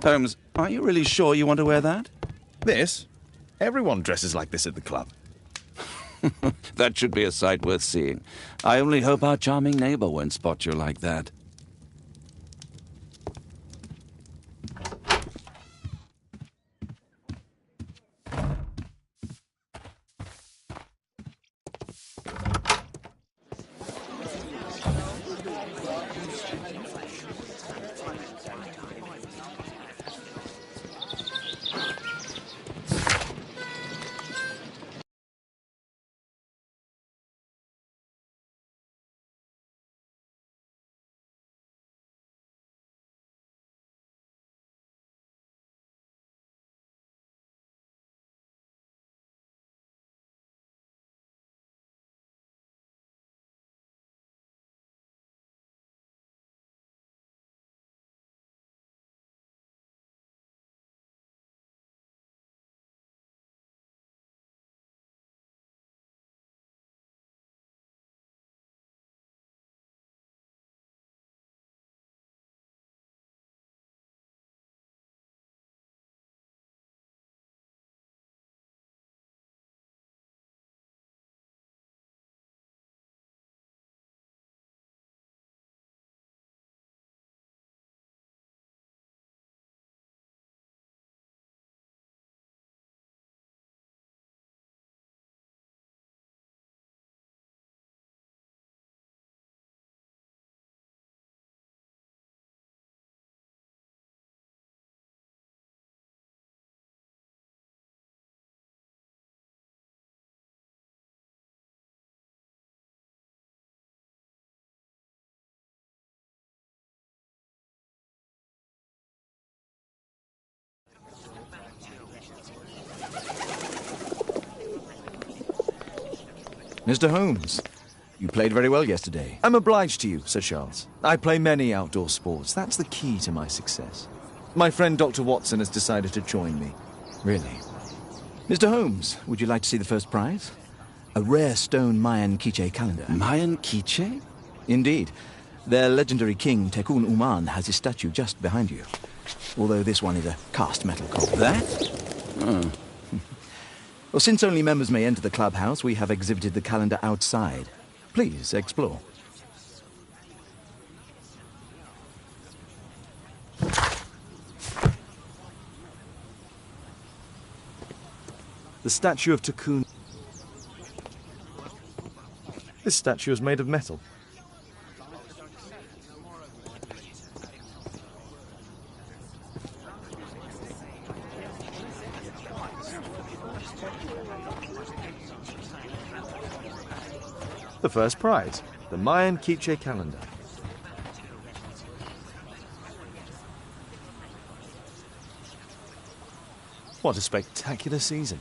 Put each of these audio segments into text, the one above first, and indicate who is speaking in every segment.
Speaker 1: Holmes, are you really sure you want to wear that?
Speaker 2: This? Everyone dresses like this at the club.
Speaker 1: That should be a sight worth seeing. I only hope our charming neighbor won't spot you like that.
Speaker 3: Mr. Holmes, you played very well yesterday. I'm obliged to you, Sir Charles. I play many outdoor sports. That's the key to my success. My friend Dr. Watson has decided to join me. Really? Mr. Holmes, would you like to see the first prize? A rare stone Mayan quiche calendar.
Speaker 1: Mayan quiche?
Speaker 3: Indeed. Their legendary king, Tekun Uman, has his statue just behind you. Although this one is a cast metal copy.
Speaker 1: That? Oh.
Speaker 3: Well, since only members may enter the clubhouse, we have exhibited the calendar outside. Please, explore.
Speaker 2: The statue of Tekun. This statue is made of metal. The first prize, the Mayan quiche calendar. What a spectacular season.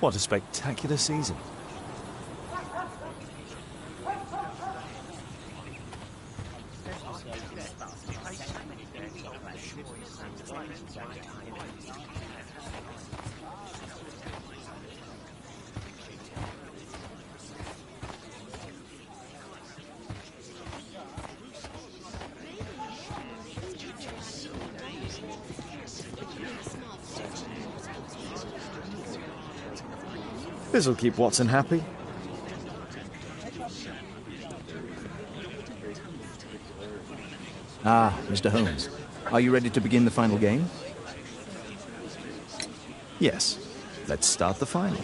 Speaker 2: What a spectacular season. This'll keep Watson happy.
Speaker 3: Ah, Mr. Holmes. Are you ready to begin the final game?
Speaker 2: Yes. Let's start the final.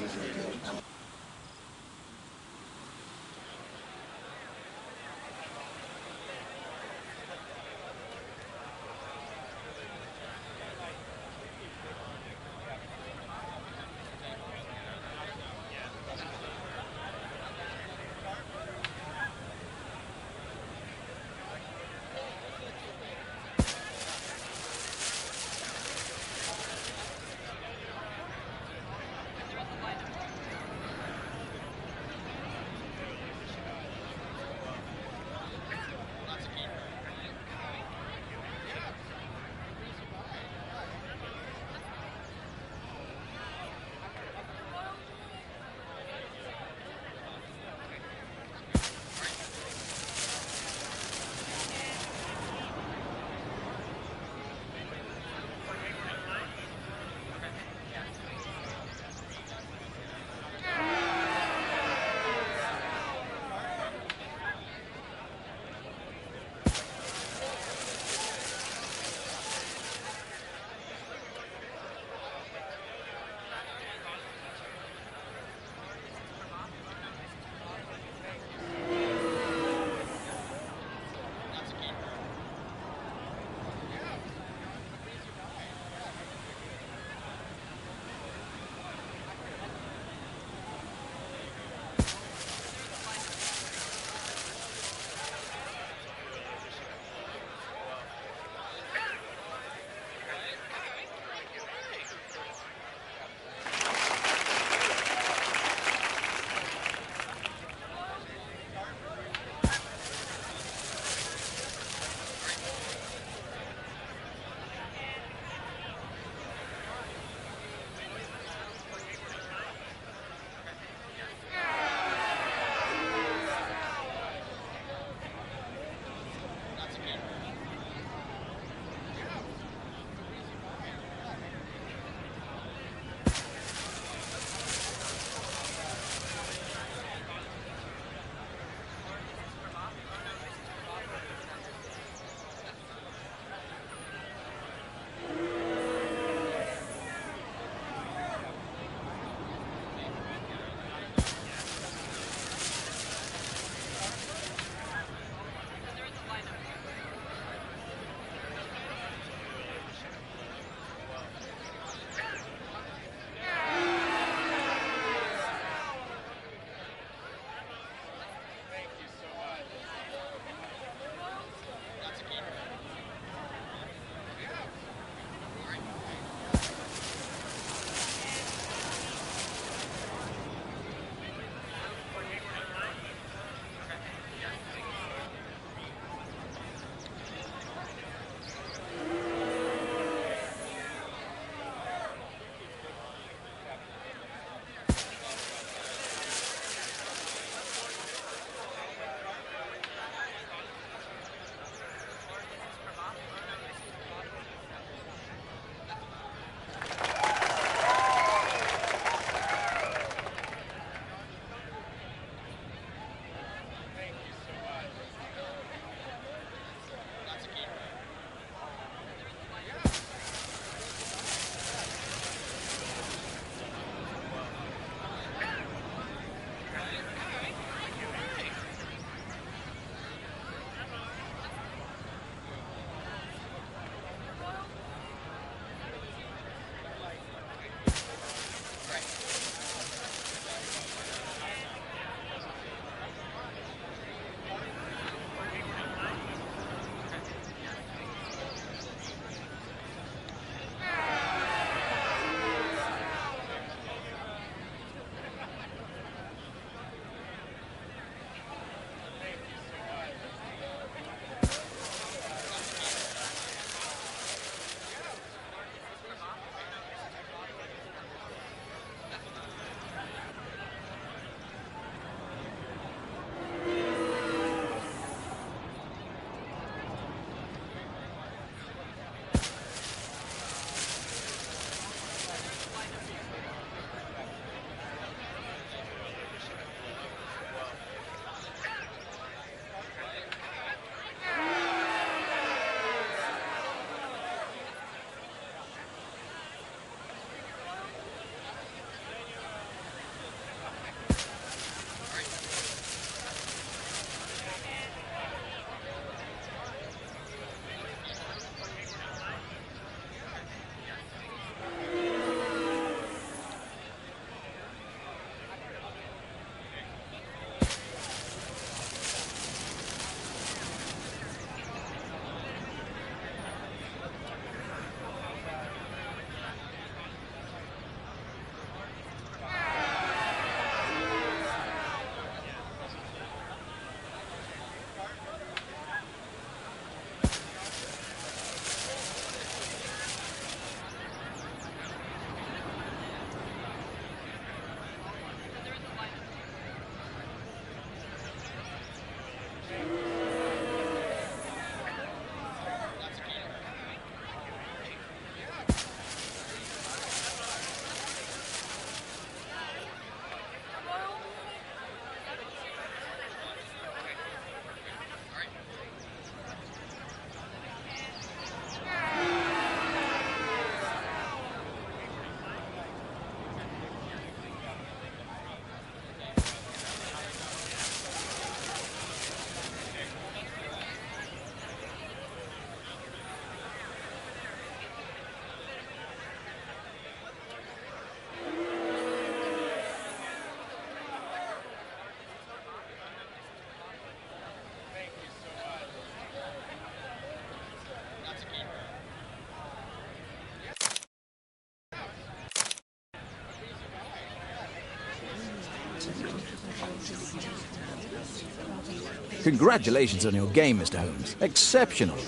Speaker 3: Congratulations on your game, Mr. Holmes. Exceptional.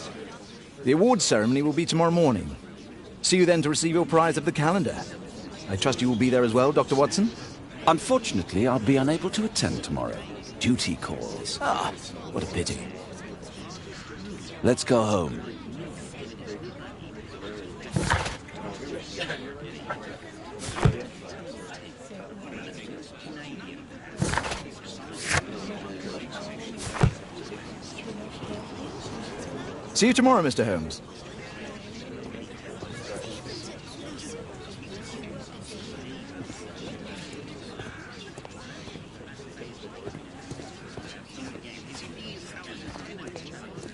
Speaker 3: The awards ceremony will be tomorrow morning. See you then to receive your prize of the calendar. I trust you will be there as well, Dr. Watson?
Speaker 1: Unfortunately, I'll be unable to attend tomorrow. Duty calls.
Speaker 3: Ah, what a pity.
Speaker 1: Let's go home.
Speaker 3: See you tomorrow, Mr. Holmes.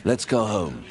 Speaker 1: Let's go home.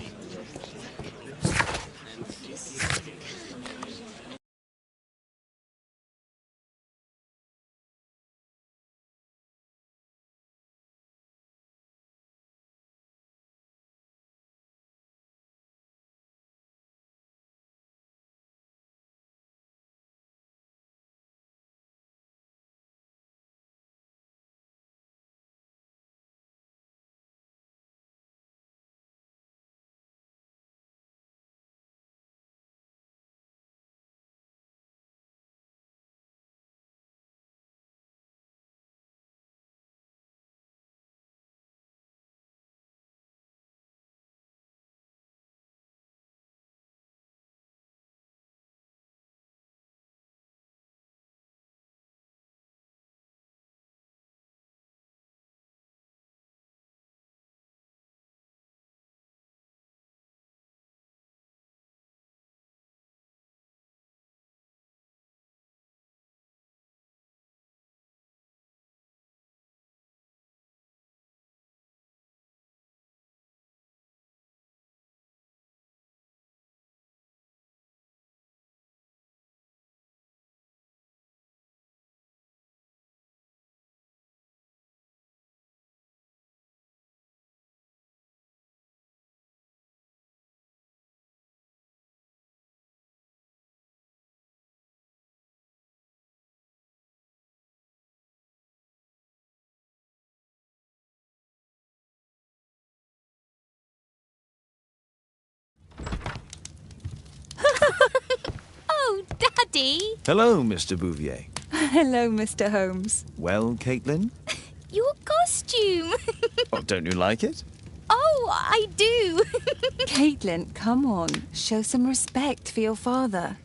Speaker 4: Oh, Daddy!
Speaker 3: Hello, Mr. Bouvier.
Speaker 5: Hello, Mr. Holmes.
Speaker 3: Well, Caitlin?
Speaker 4: Your costume!
Speaker 3: Oh, don't you like it?
Speaker 4: Oh, I do!
Speaker 5: Caitlin, come on. Show some respect for your father.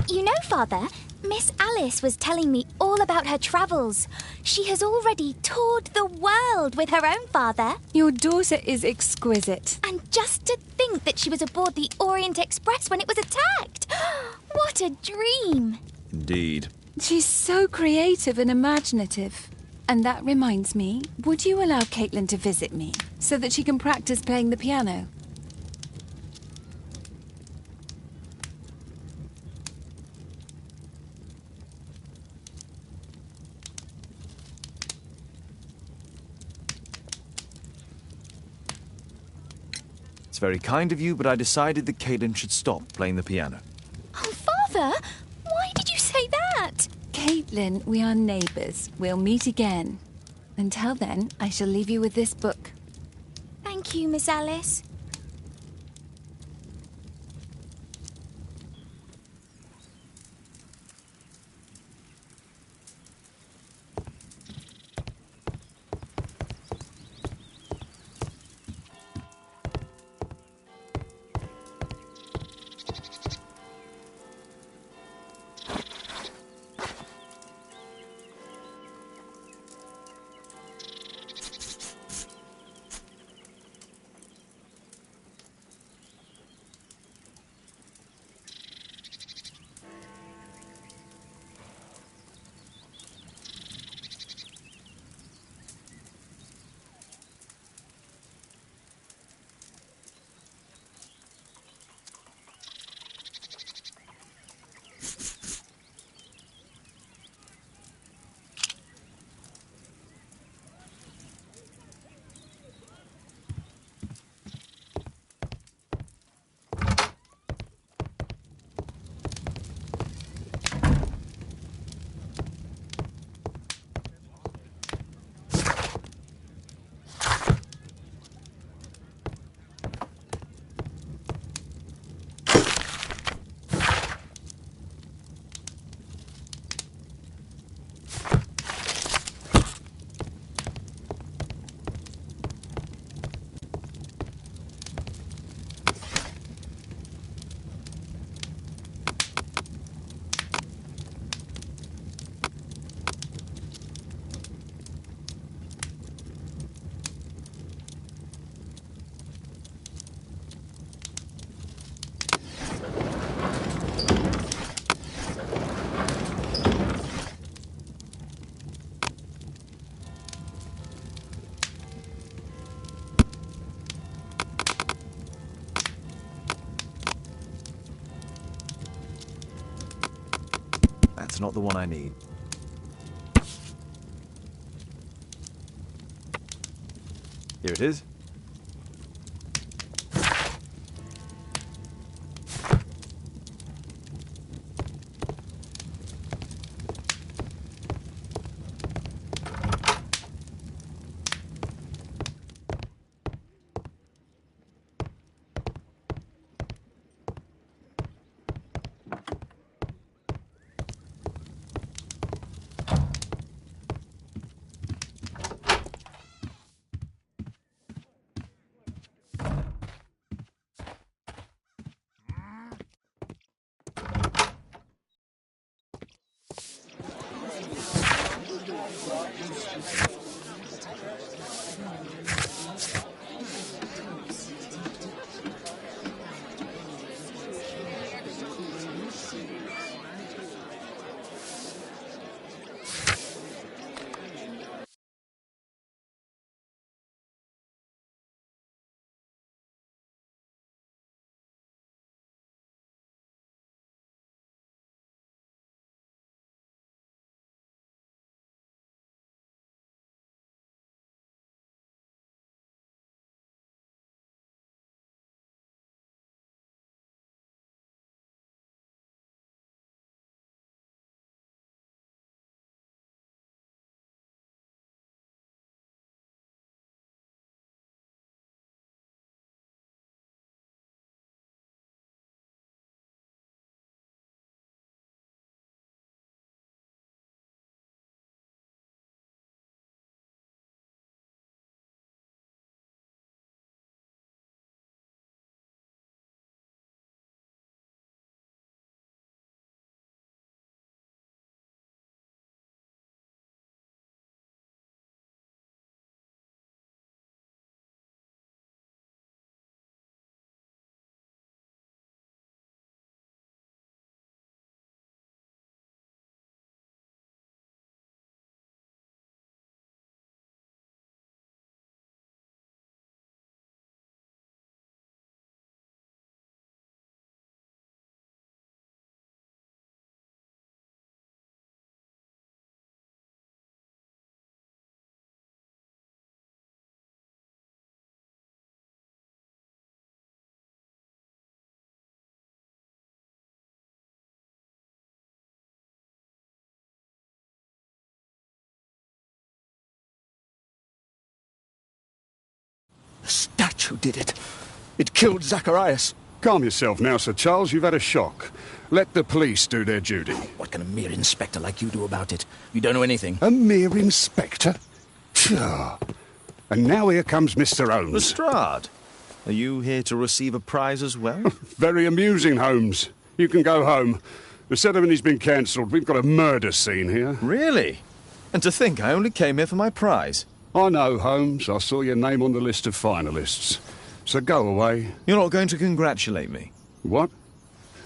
Speaker 4: You know, Father, Miss Alice was telling me all about her travels. She has already toured the world with her own father.
Speaker 5: Your daughter is exquisite.
Speaker 4: And just to think that she was aboard the Orient Express when it was attacked. What a dream.
Speaker 3: Indeed.
Speaker 5: She's so creative and imaginative. And that reminds me, would you allow Caitlin to visit me so that she can practice playing the piano?
Speaker 3: It's very kind of you, but I decided that Caitlin should stop playing the piano.
Speaker 4: Oh, Father,
Speaker 5: Caitlin, we are neighbours. We'll meet again. Until then, I shall leave you with this book.
Speaker 4: Thank you, Miss Alice.
Speaker 3: That's not the one I need. Here it is. witch who did it. It killed Zacharias.
Speaker 6: Calm yourself now, Sir Charles. You've had a shock. Let the police do their duty.
Speaker 7: What can a mere inspector like you do about it? You don't know anything.
Speaker 6: A mere inspector? Phew. And now here comes Mr. Holmes.
Speaker 2: Lestrade, are you here to receive a prize as well?
Speaker 6: Very amusing, Holmes. You can go home. The ceremony's been cancelled. We've got a murder scene here.
Speaker 2: Really? And to think I only came here for my prize.
Speaker 6: I know, Holmes. I saw your name on the list of finalists. So go away.
Speaker 2: You're not going to congratulate me?
Speaker 6: What?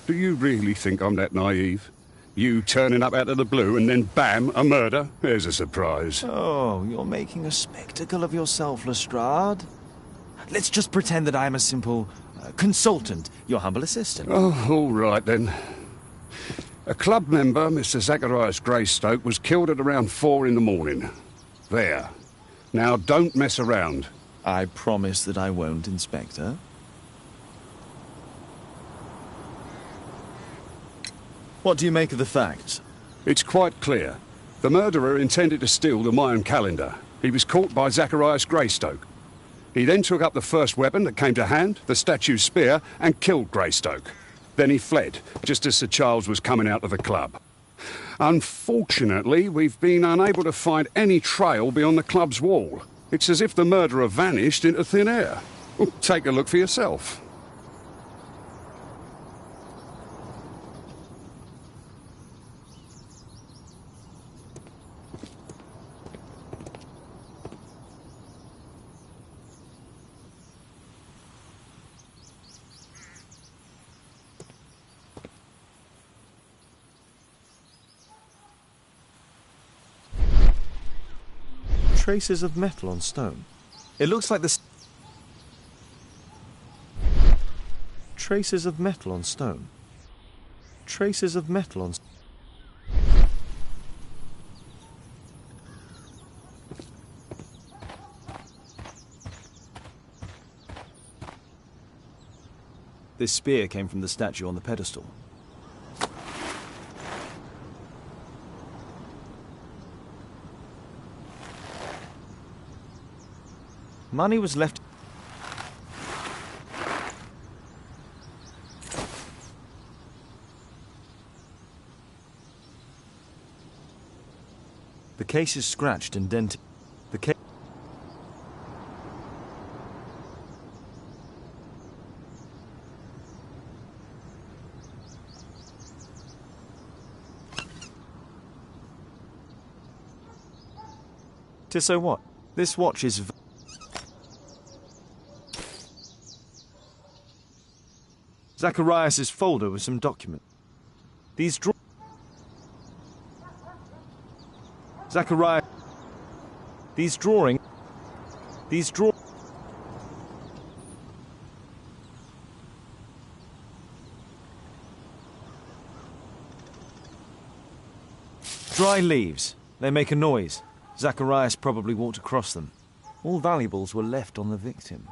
Speaker 6: Do you really think I'm that naive? You turning up out of the blue and then bam, a murder? There's a surprise.
Speaker 2: Oh, you're making a spectacle of yourself, Lestrade. Let's just pretend that I'm a simple consultant, your humble assistant.
Speaker 6: Oh, all right then. A club member, Mr. Zacharias Greystoke, was killed at around 4 in the morning. There. Now, don't mess around.
Speaker 2: I promise that I won't, Inspector. What do you make of the facts?
Speaker 6: It's quite clear. The murderer intended to steal the Mayan calendar. He was caught by Zacharias Greystoke. He then took up the first weapon that came to hand, the statue's spear, and killed Greystoke. Then he fled, just as Sir Charles was coming out of the club. Unfortunately, we've been unable to find any trail beyond the club's wall. It's as if the murderer vanished into thin air. Take a look for yourself.
Speaker 2: Traces of metal on stone. It looks like the... Traces of metal on stone. Traces of metal on... This spear came from the statue on the pedestal. Money was left... The case is scratched and dented. The case... So what? This watch is... Zacharias' folder with some document. These Zacharias... These drawing... Dry leaves. They make a noise. Zacharias probably walked across them. All valuables were left on the victim.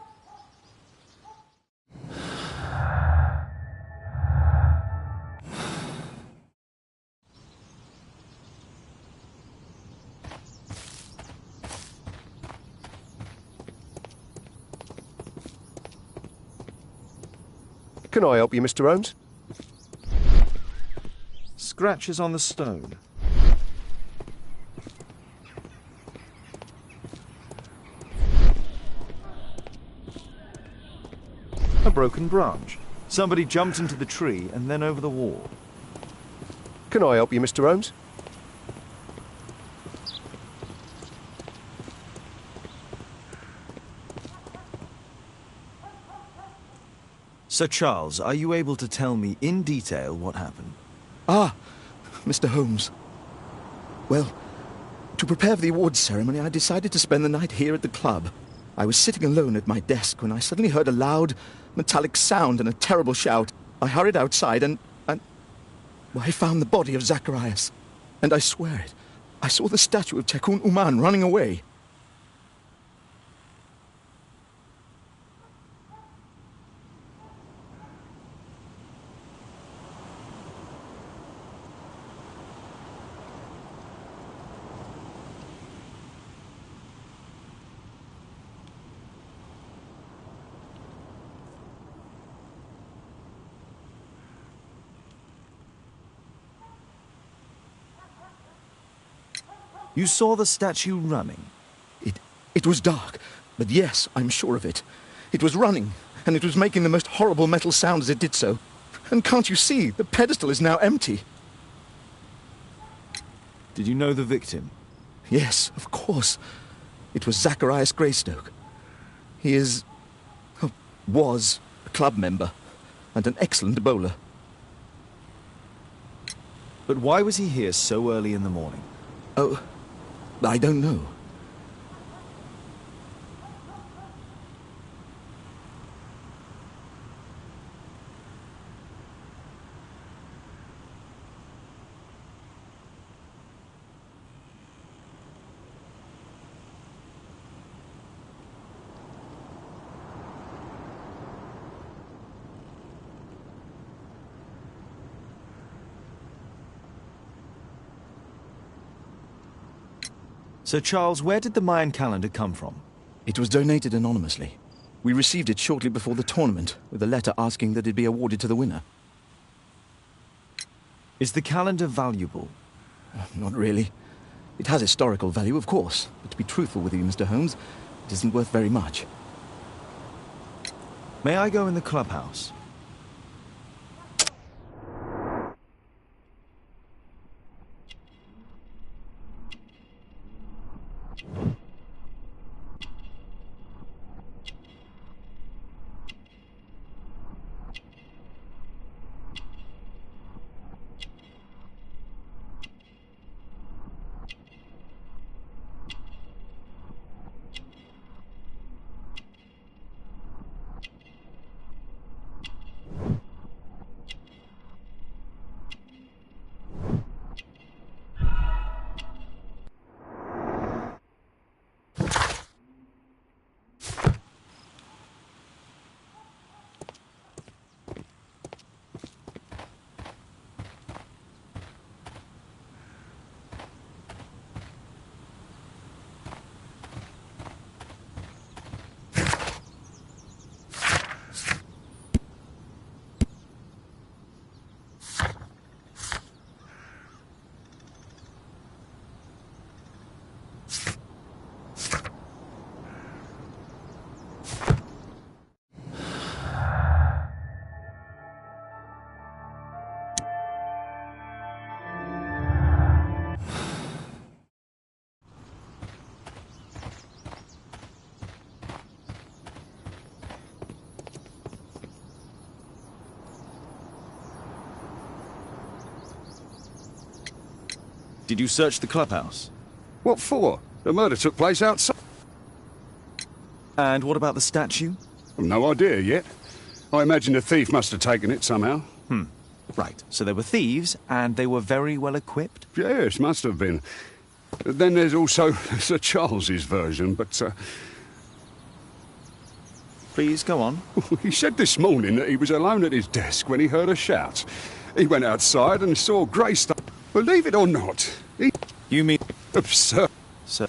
Speaker 6: Can I help you, Mr. Holmes?
Speaker 2: Scratches on the stone. A broken branch. Somebody jumped into the tree and then over the wall.
Speaker 6: Can I help you, Mr. Holmes?
Speaker 2: Sir Charles, are you able to tell me in detail what happened?
Speaker 3: Ah, Mr. Holmes. Well, to prepare for the awards ceremony, I decided to spend the night here at the club. I was sitting alone at my desk when I suddenly heard a loud, metallic sound and a terrible shout. I hurried outside and well, I found the body of Zacharias. And I swear it, I saw the statue of Tekun Uman running away.
Speaker 2: You saw the statue running?
Speaker 7: It was dark, but yes, I'm sure of it. It was running, and it was making the most horrible metal sound as it did so. And can't you see, the pedestal is now empty?
Speaker 2: Did you know the victim?
Speaker 7: Yes, of course. It was Zacharias Greystoke. He was a club member, and an excellent bowler.
Speaker 2: But why was he here so early in the morning?
Speaker 7: Oh, I don't know.
Speaker 2: Sir Charles, where did the Mayan calendar come from?
Speaker 7: It was donated anonymously. We received it shortly before the tournament, with a letter asking that it be awarded to the winner.
Speaker 2: Is the calendar valuable?
Speaker 7: Not really. It has historical value, of course, but to be truthful with you, Mr. Holmes, it isn't worth very much.
Speaker 2: May I go in the clubhouse? Did you search the clubhouse?
Speaker 6: What for? The murder took place outside.
Speaker 2: And what about the statue?
Speaker 6: I've no idea yet. I imagine the thief must have taken it somehow.
Speaker 2: Right, so there were thieves, and they were very well equipped?
Speaker 6: Yes, must have been. Then there's also Sir Charles's version, but
Speaker 2: Please, go on.
Speaker 6: he said this morning that he was alone at his desk when he heard a shout. He went outside and saw Greystoke. Believe it or not, he...
Speaker 2: You mean...
Speaker 6: Absurd.
Speaker 2: Sir...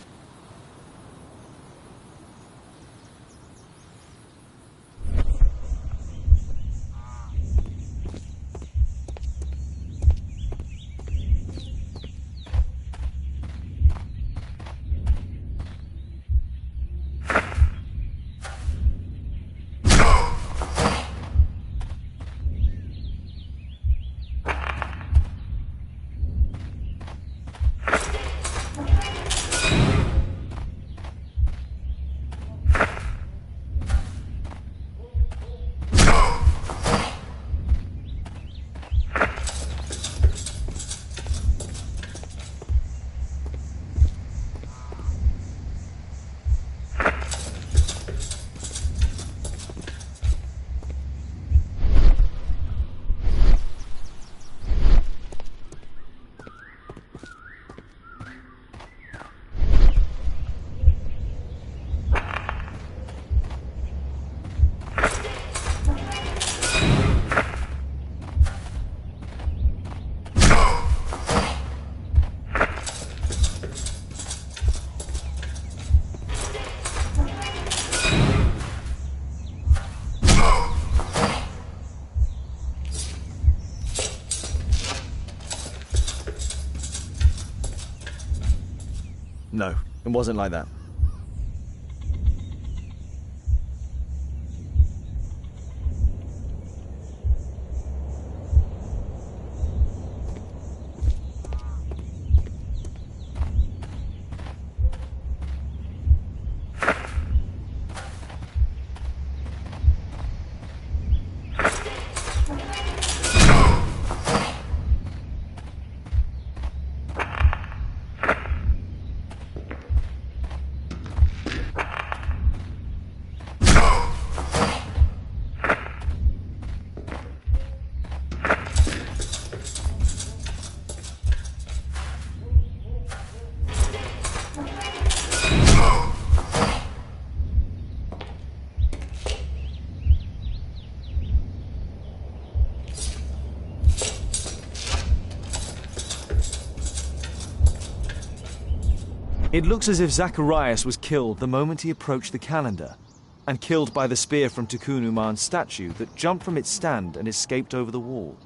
Speaker 3: No, it wasn't like that. It looks as if Zacharias was killed the moment he approached the calendar, and killed by the spear from Tukunuman's statue that jumped from its stand and escaped over the wall.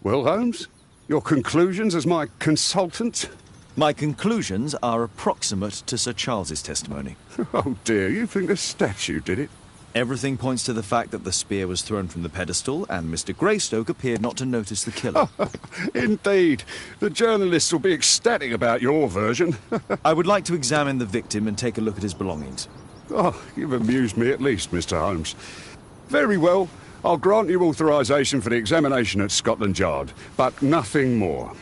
Speaker 6: Well, Holmes, your conclusions as my consultant?
Speaker 3: My conclusions are approximate to Sir Charles's testimony.
Speaker 6: Oh dear, you think the statue did it?
Speaker 3: Everything points to the fact that the spear was thrown from the pedestal, and Mr. Greystoke appeared not to notice the killer.
Speaker 6: Indeed. The journalists will be ecstatic about your version.
Speaker 3: I would like to examine the victim and take a look at his belongings.
Speaker 6: Oh, you've amused me at least, Mr. Holmes. Very well. I'll grant you authorization for the examination at Scotland Yard, but nothing more.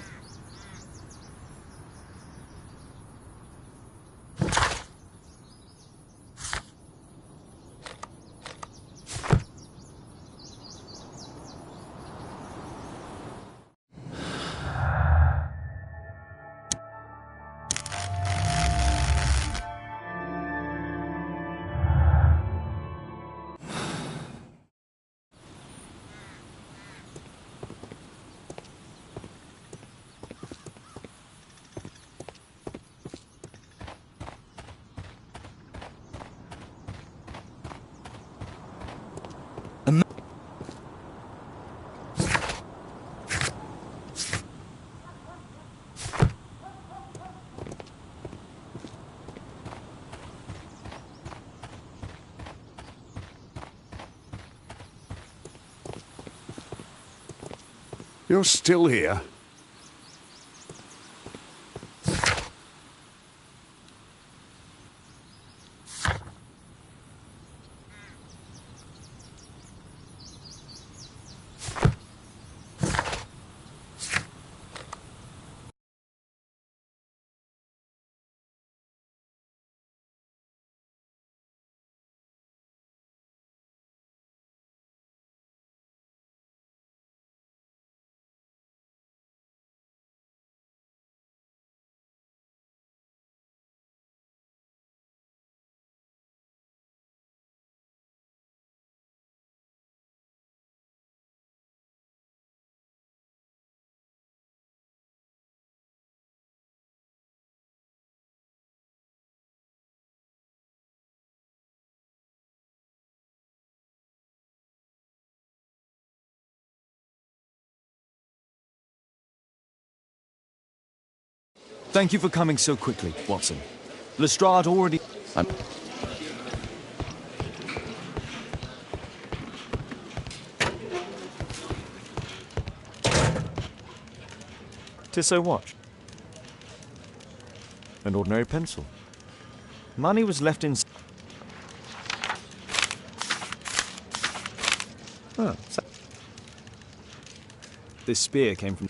Speaker 6: You're still here?
Speaker 3: Thank you for coming so quickly, Watson. Lestrade already... Tissot watch. An ordinary pencil. Money was left in... Oh, this spear came from...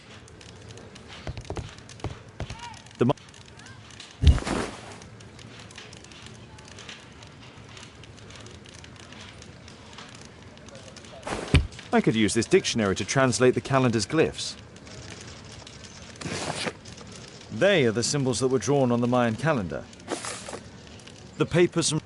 Speaker 3: I could use this dictionary to translate the calendar's glyphs. They are the symbols that were drawn on the Mayan calendar. The papers from...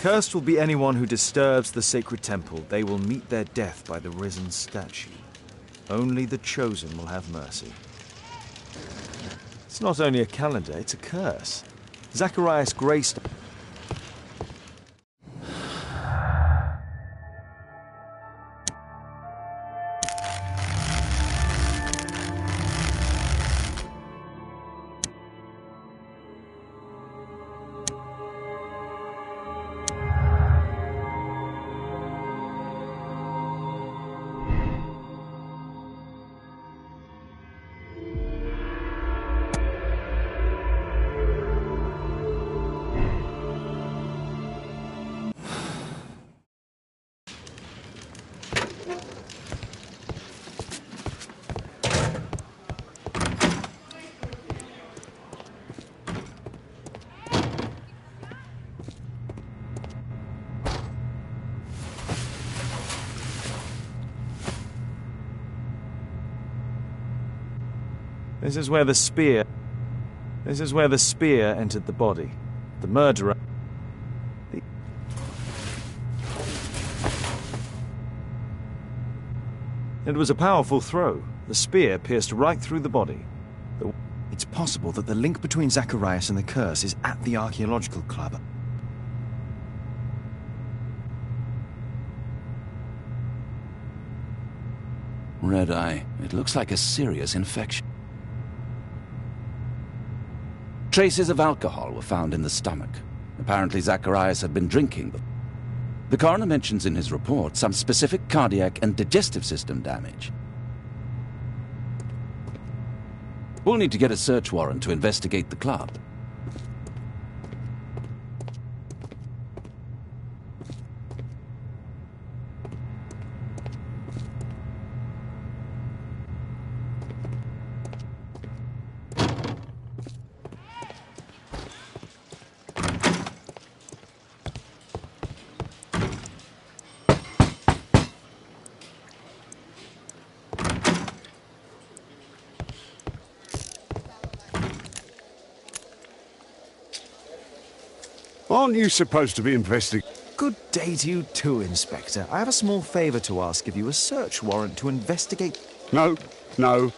Speaker 2: Cursed will be anyone who disturbs the sacred temple. They will meet their death by the risen statue. Only the chosen will have mercy. It's not only a calendar, it's a curse. Zacharias graced... This is where the spear entered the body. The murderer... It was a powerful throw. The spear pierced right through the body. It's possible that the link between Zacharias and the curse is at the archaeological club.
Speaker 1: Red eye. It looks like a serious infection. Traces of alcohol were found in the stomach. Apparently Zacharias had been drinking. The coroner mentions in his report some specific cardiac and digestive system damage. We'll need to get a search warrant to investigate the club.
Speaker 6: Aren't you supposed to be investigating?
Speaker 2: Good day to you too, Inspector. I have a small favor to ask of you, a search warrant to investigate...
Speaker 6: No, no.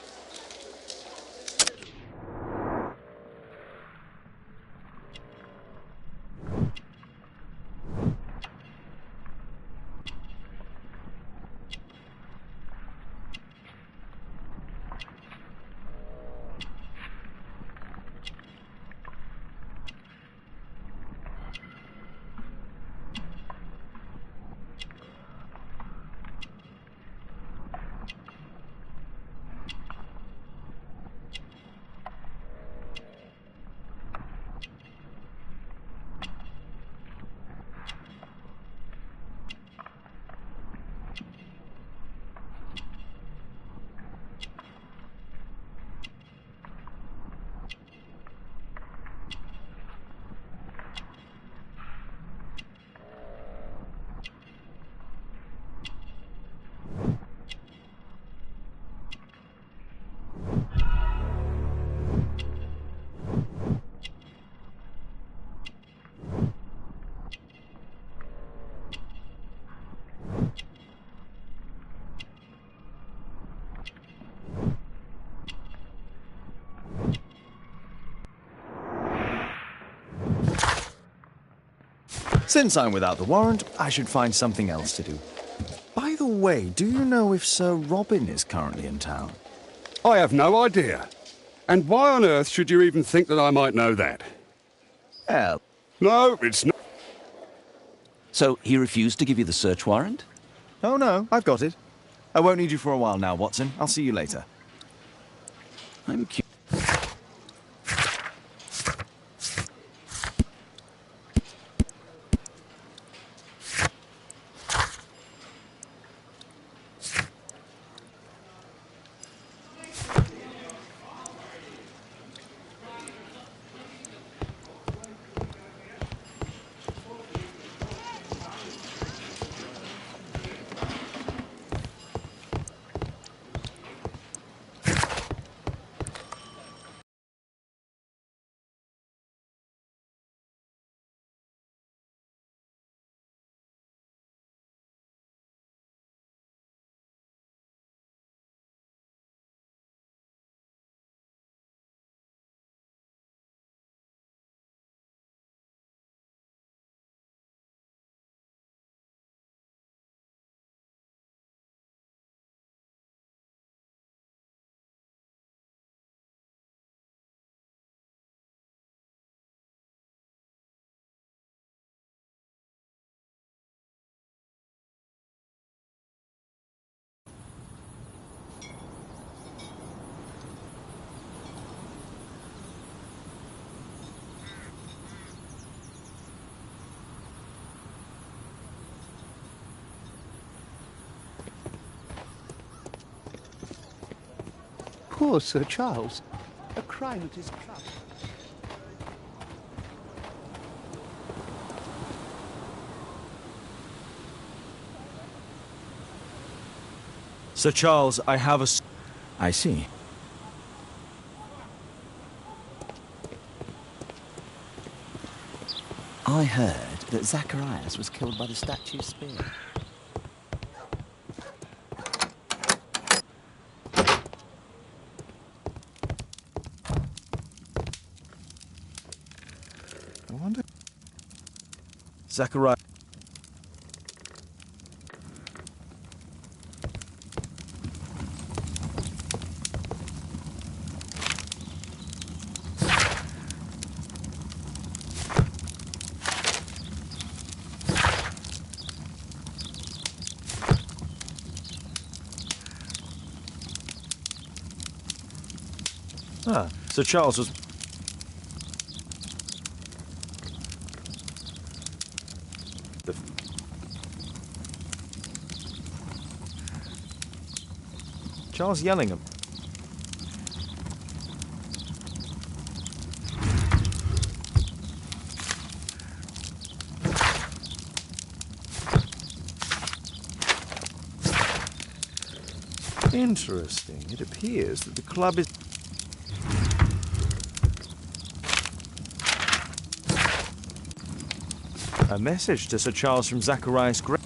Speaker 2: Since I'm without the warrant, I should find something else to do. By the way, do you know if Sir Robin is currently in town?
Speaker 6: I have no idea. And why on earth should you even think that I might know that?
Speaker 2: Well...
Speaker 6: No, it's not.
Speaker 1: So he refused to give you the search warrant?
Speaker 2: Oh no, I've got it. I won't need you for a while now, Watson. I'll see you later.
Speaker 1: I'm curious.
Speaker 8: Oh, Sir Charles, a crime at his club.
Speaker 2: Sir Charles, I have a...
Speaker 3: I see.
Speaker 9: I heard that Zacharias was killed by the statue's spear.
Speaker 2: I wonder... Zacharias... Ah, Sir Charles was... Charles Yellingham. Interesting. It appears that the club is... A message to Sir Charles from Zacharias Gray.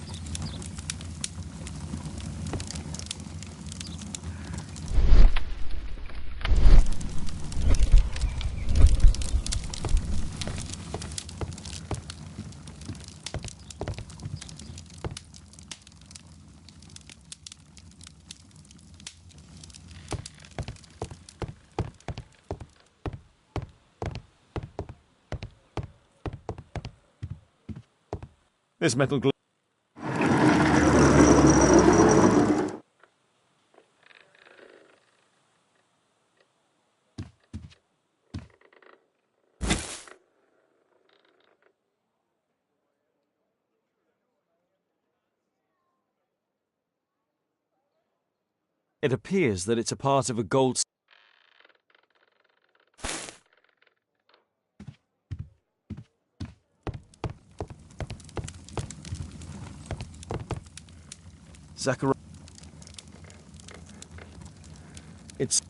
Speaker 2: This metal glove. It appears that it's a part of a gold... Zachariah. It's...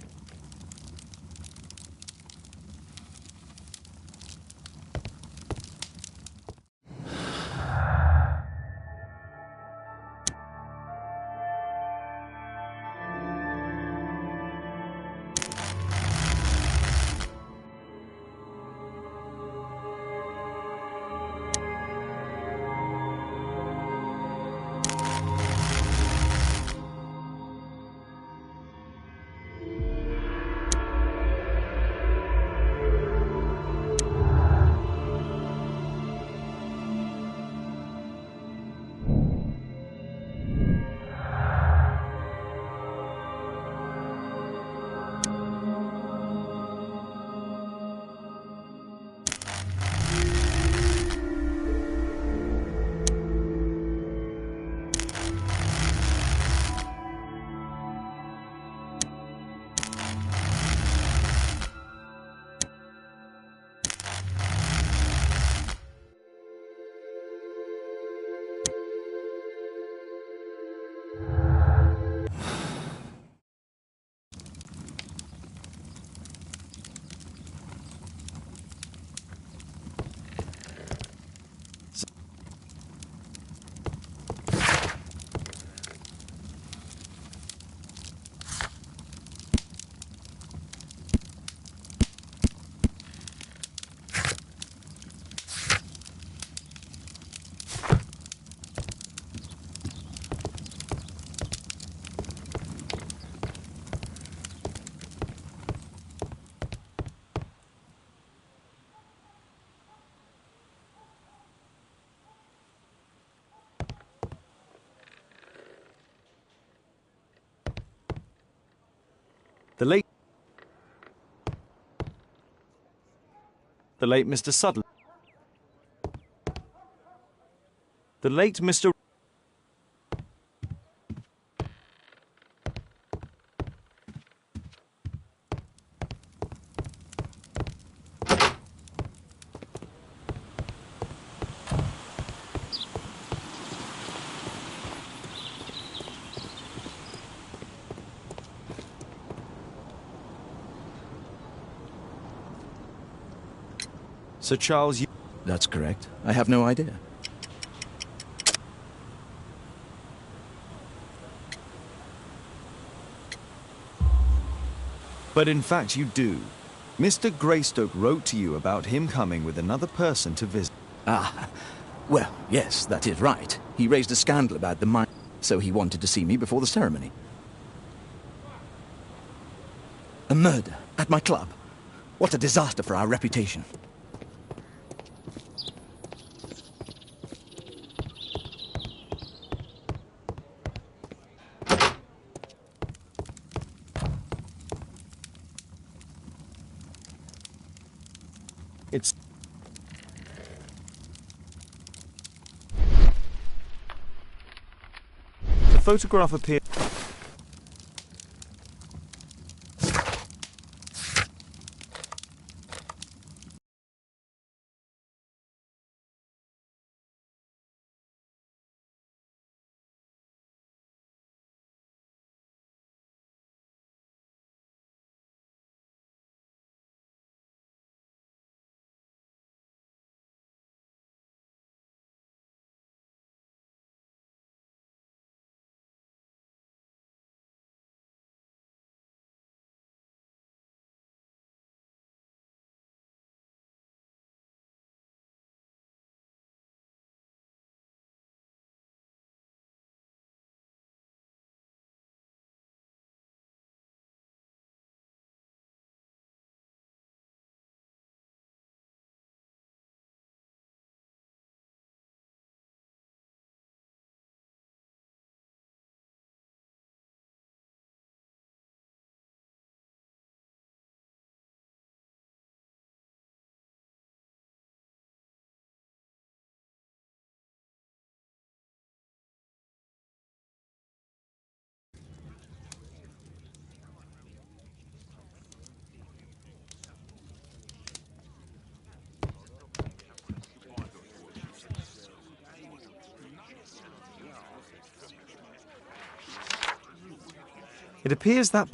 Speaker 2: The late Mr. Sutherland. The late Mr. Sir Charles,
Speaker 7: That's correct. I have no idea.
Speaker 2: But in fact you do. Mr. Greystoke wrote to you about him coming with another person to visit.
Speaker 7: Ah, well, yes, that is right. He raised a scandal about the mine, so he wanted to see me before the ceremony. A murder at my club. What a disaster for our reputation.
Speaker 2: It's... The photograph appeared... It appears that...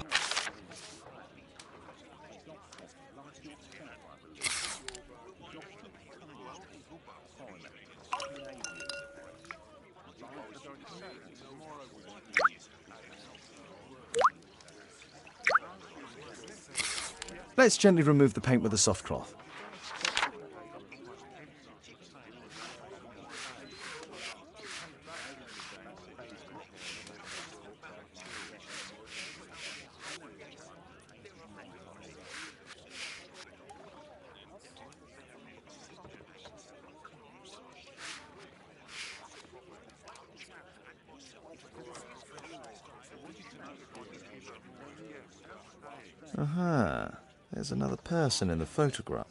Speaker 2: Let's gently remove the paint with a soft cloth. Aha, there's another person in the photograph.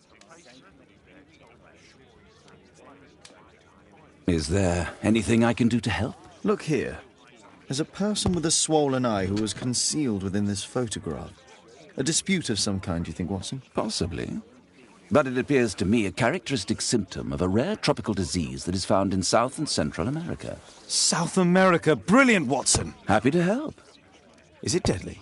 Speaker 1: Is there anything I can do to help?
Speaker 2: Look here. There's a person with a swollen eye who was concealed within this photograph. A dispute of some kind, do you think, Watson?
Speaker 1: Possibly. But it appears to me a characteristic symptom of a rare tropical disease that is found in South and Central America.
Speaker 2: South America! Brilliant, Watson!
Speaker 1: Happy to help.
Speaker 2: Is it deadly?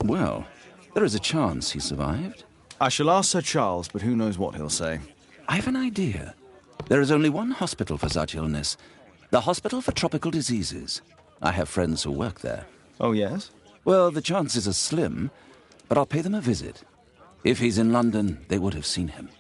Speaker 1: Well, there is a chance he survived.
Speaker 2: I shall ask Sir Charles, but who knows what he'll say.
Speaker 1: I have an idea. There is only one hospital for such illness. The Hospital for Tropical Diseases. I have friends who work there.
Speaker 2: Oh, yes?
Speaker 1: Well, the chances are slim, but I'll pay them a visit. If he's in London, they would have seen him.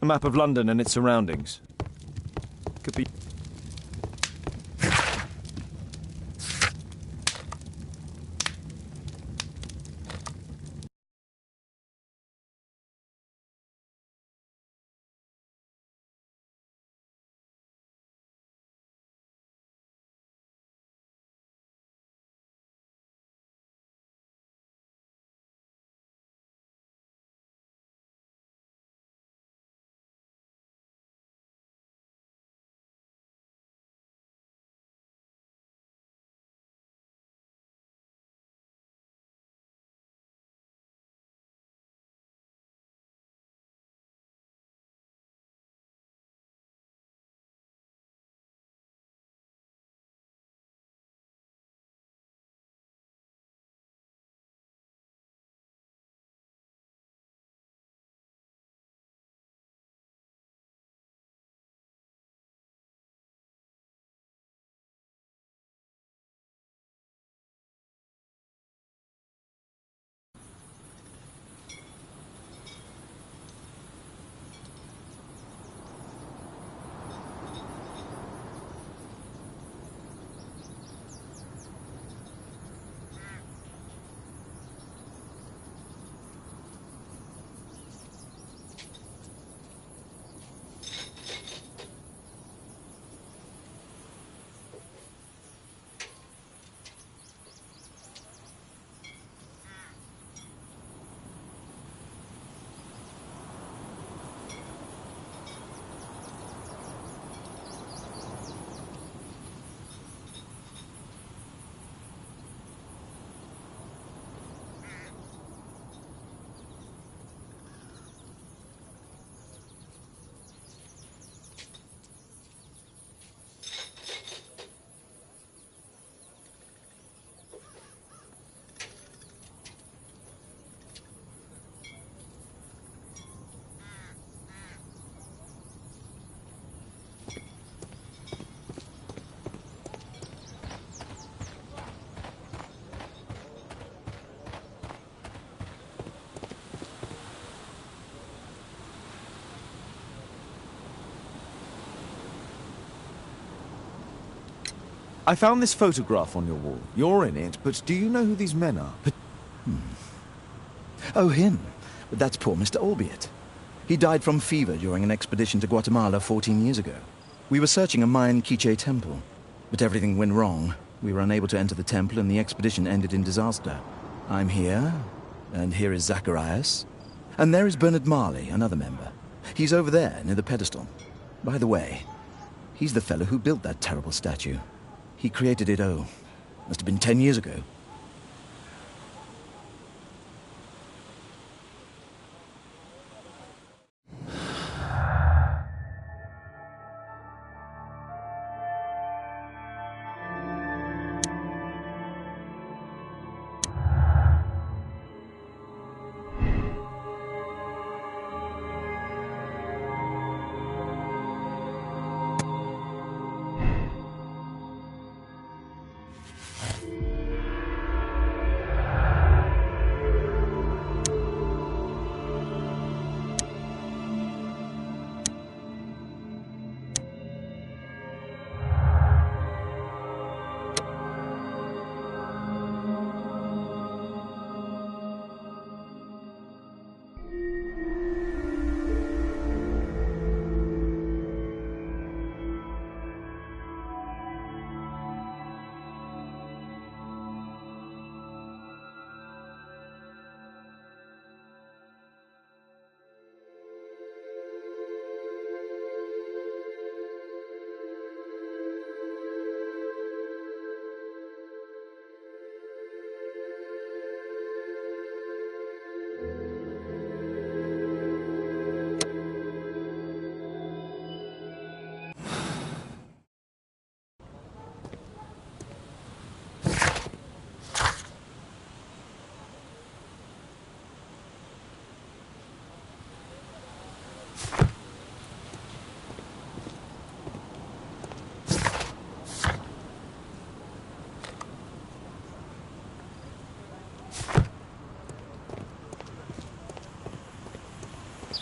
Speaker 2: A map of London and its surroundings. Could be... I found this photograph on your wall. You're in it, but do you know who these men are?
Speaker 7: Oh, him. But that's poor Mr. Albiot. He died from fever during an expedition to Guatemala 14 years ago. We were searching a Mayan Quiche temple, but everything went wrong. We were unable to enter the temple and the expedition ended in disaster. I'm here, and here is Zacharias. And there is Bernard Marley, another member. He's over there, near the pedestal. By the way, he's the fellow who built that terrible statue. He created it, must have been 10 years ago.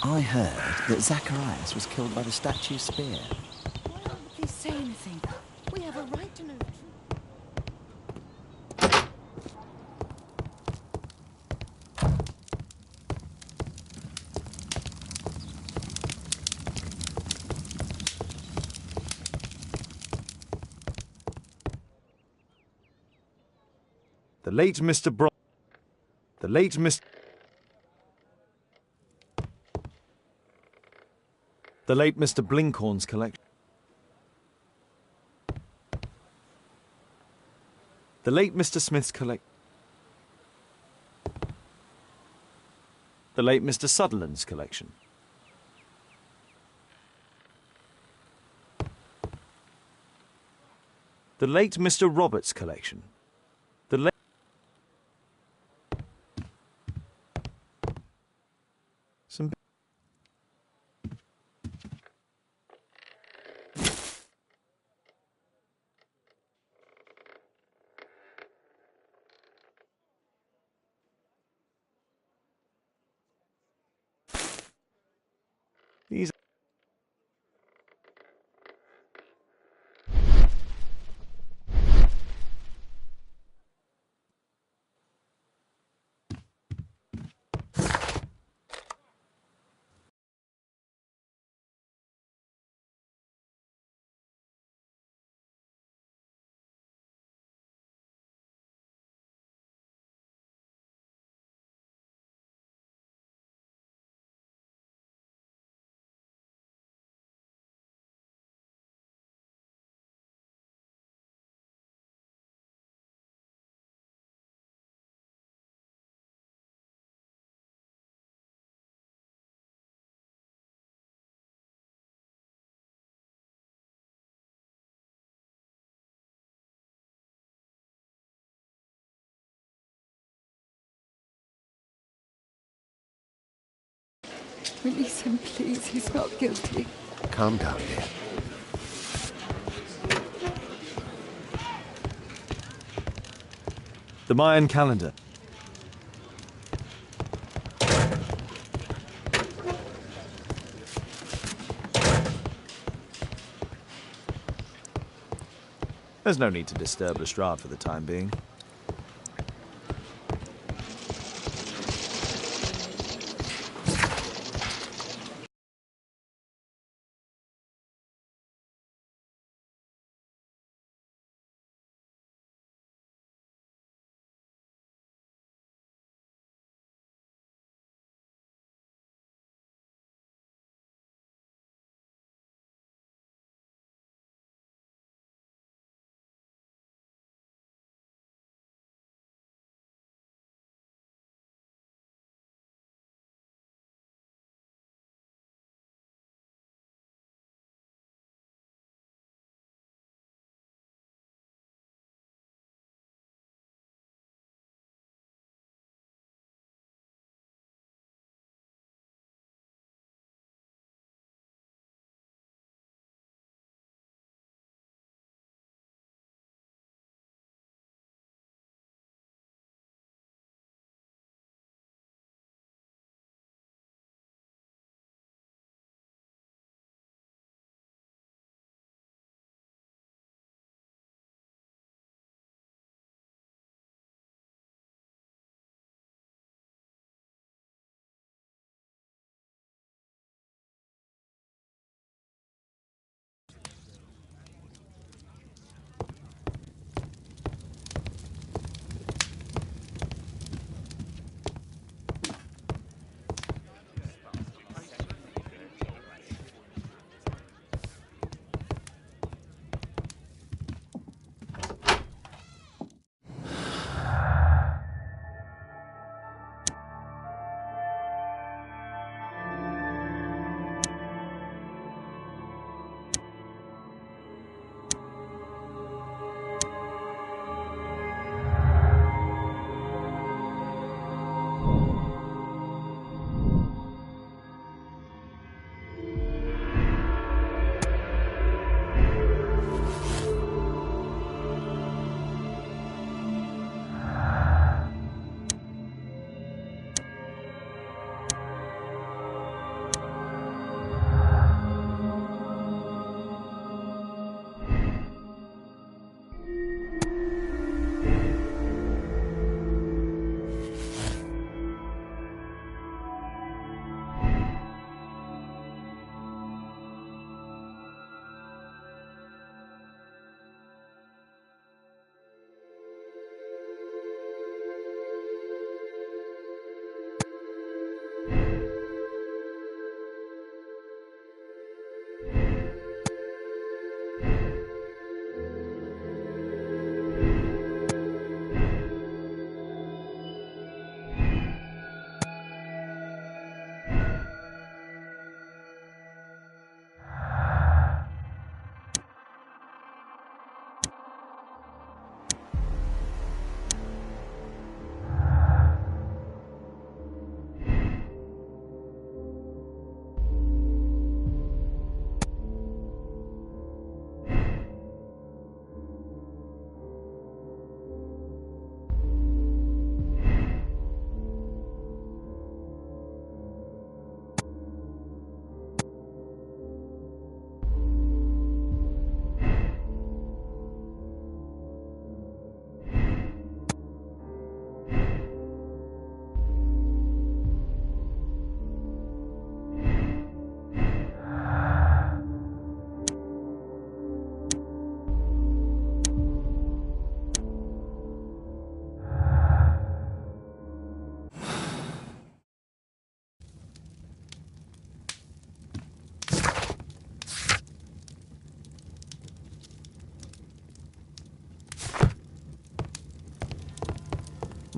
Speaker 9: I heard that Zacharias was killed by the statue's spear.
Speaker 10: Why don't they say anything? We have a right to know the truth.
Speaker 2: The late Mr. The late Mr. The late Mr. Blinkhorn's collection. The late Mr. Smith's collection. The late Mr. Sutherland's collection. The late Mr. Roberts' collection. The late some these
Speaker 5: Release him, please. He's not guilty.
Speaker 8: Calm down, dear.
Speaker 2: the Mayan calendar. There's no need to disturb Lestrade for the time being.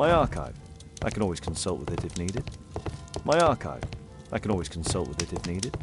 Speaker 2: My archive. I can always consult with it if needed. My archive. I can always consult with it if needed.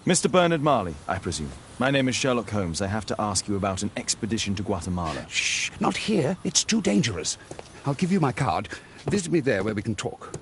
Speaker 3: Mr. Bernard Marley, I presume. My name is Sherlock Holmes. I have to ask you about an expedition to Guatemala.
Speaker 6: Shh, not here. It's too dangerous. I'll give you my card. Visit me there where we can talk.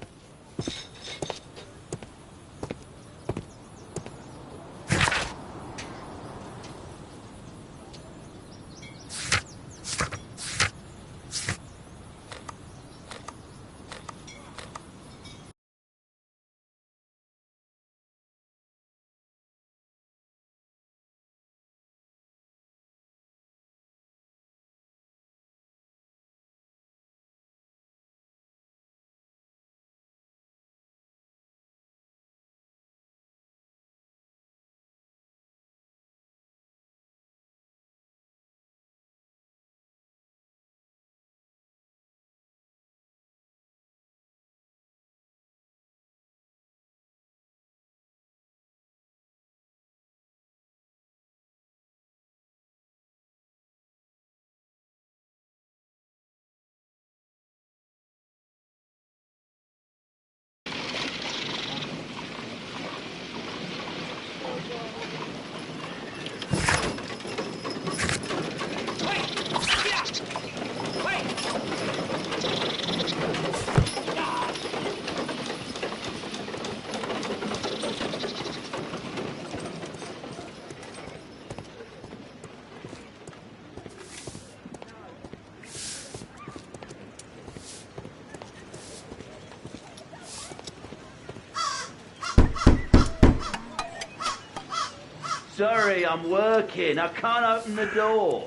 Speaker 11: Sorry, I'm working. I can't open the door.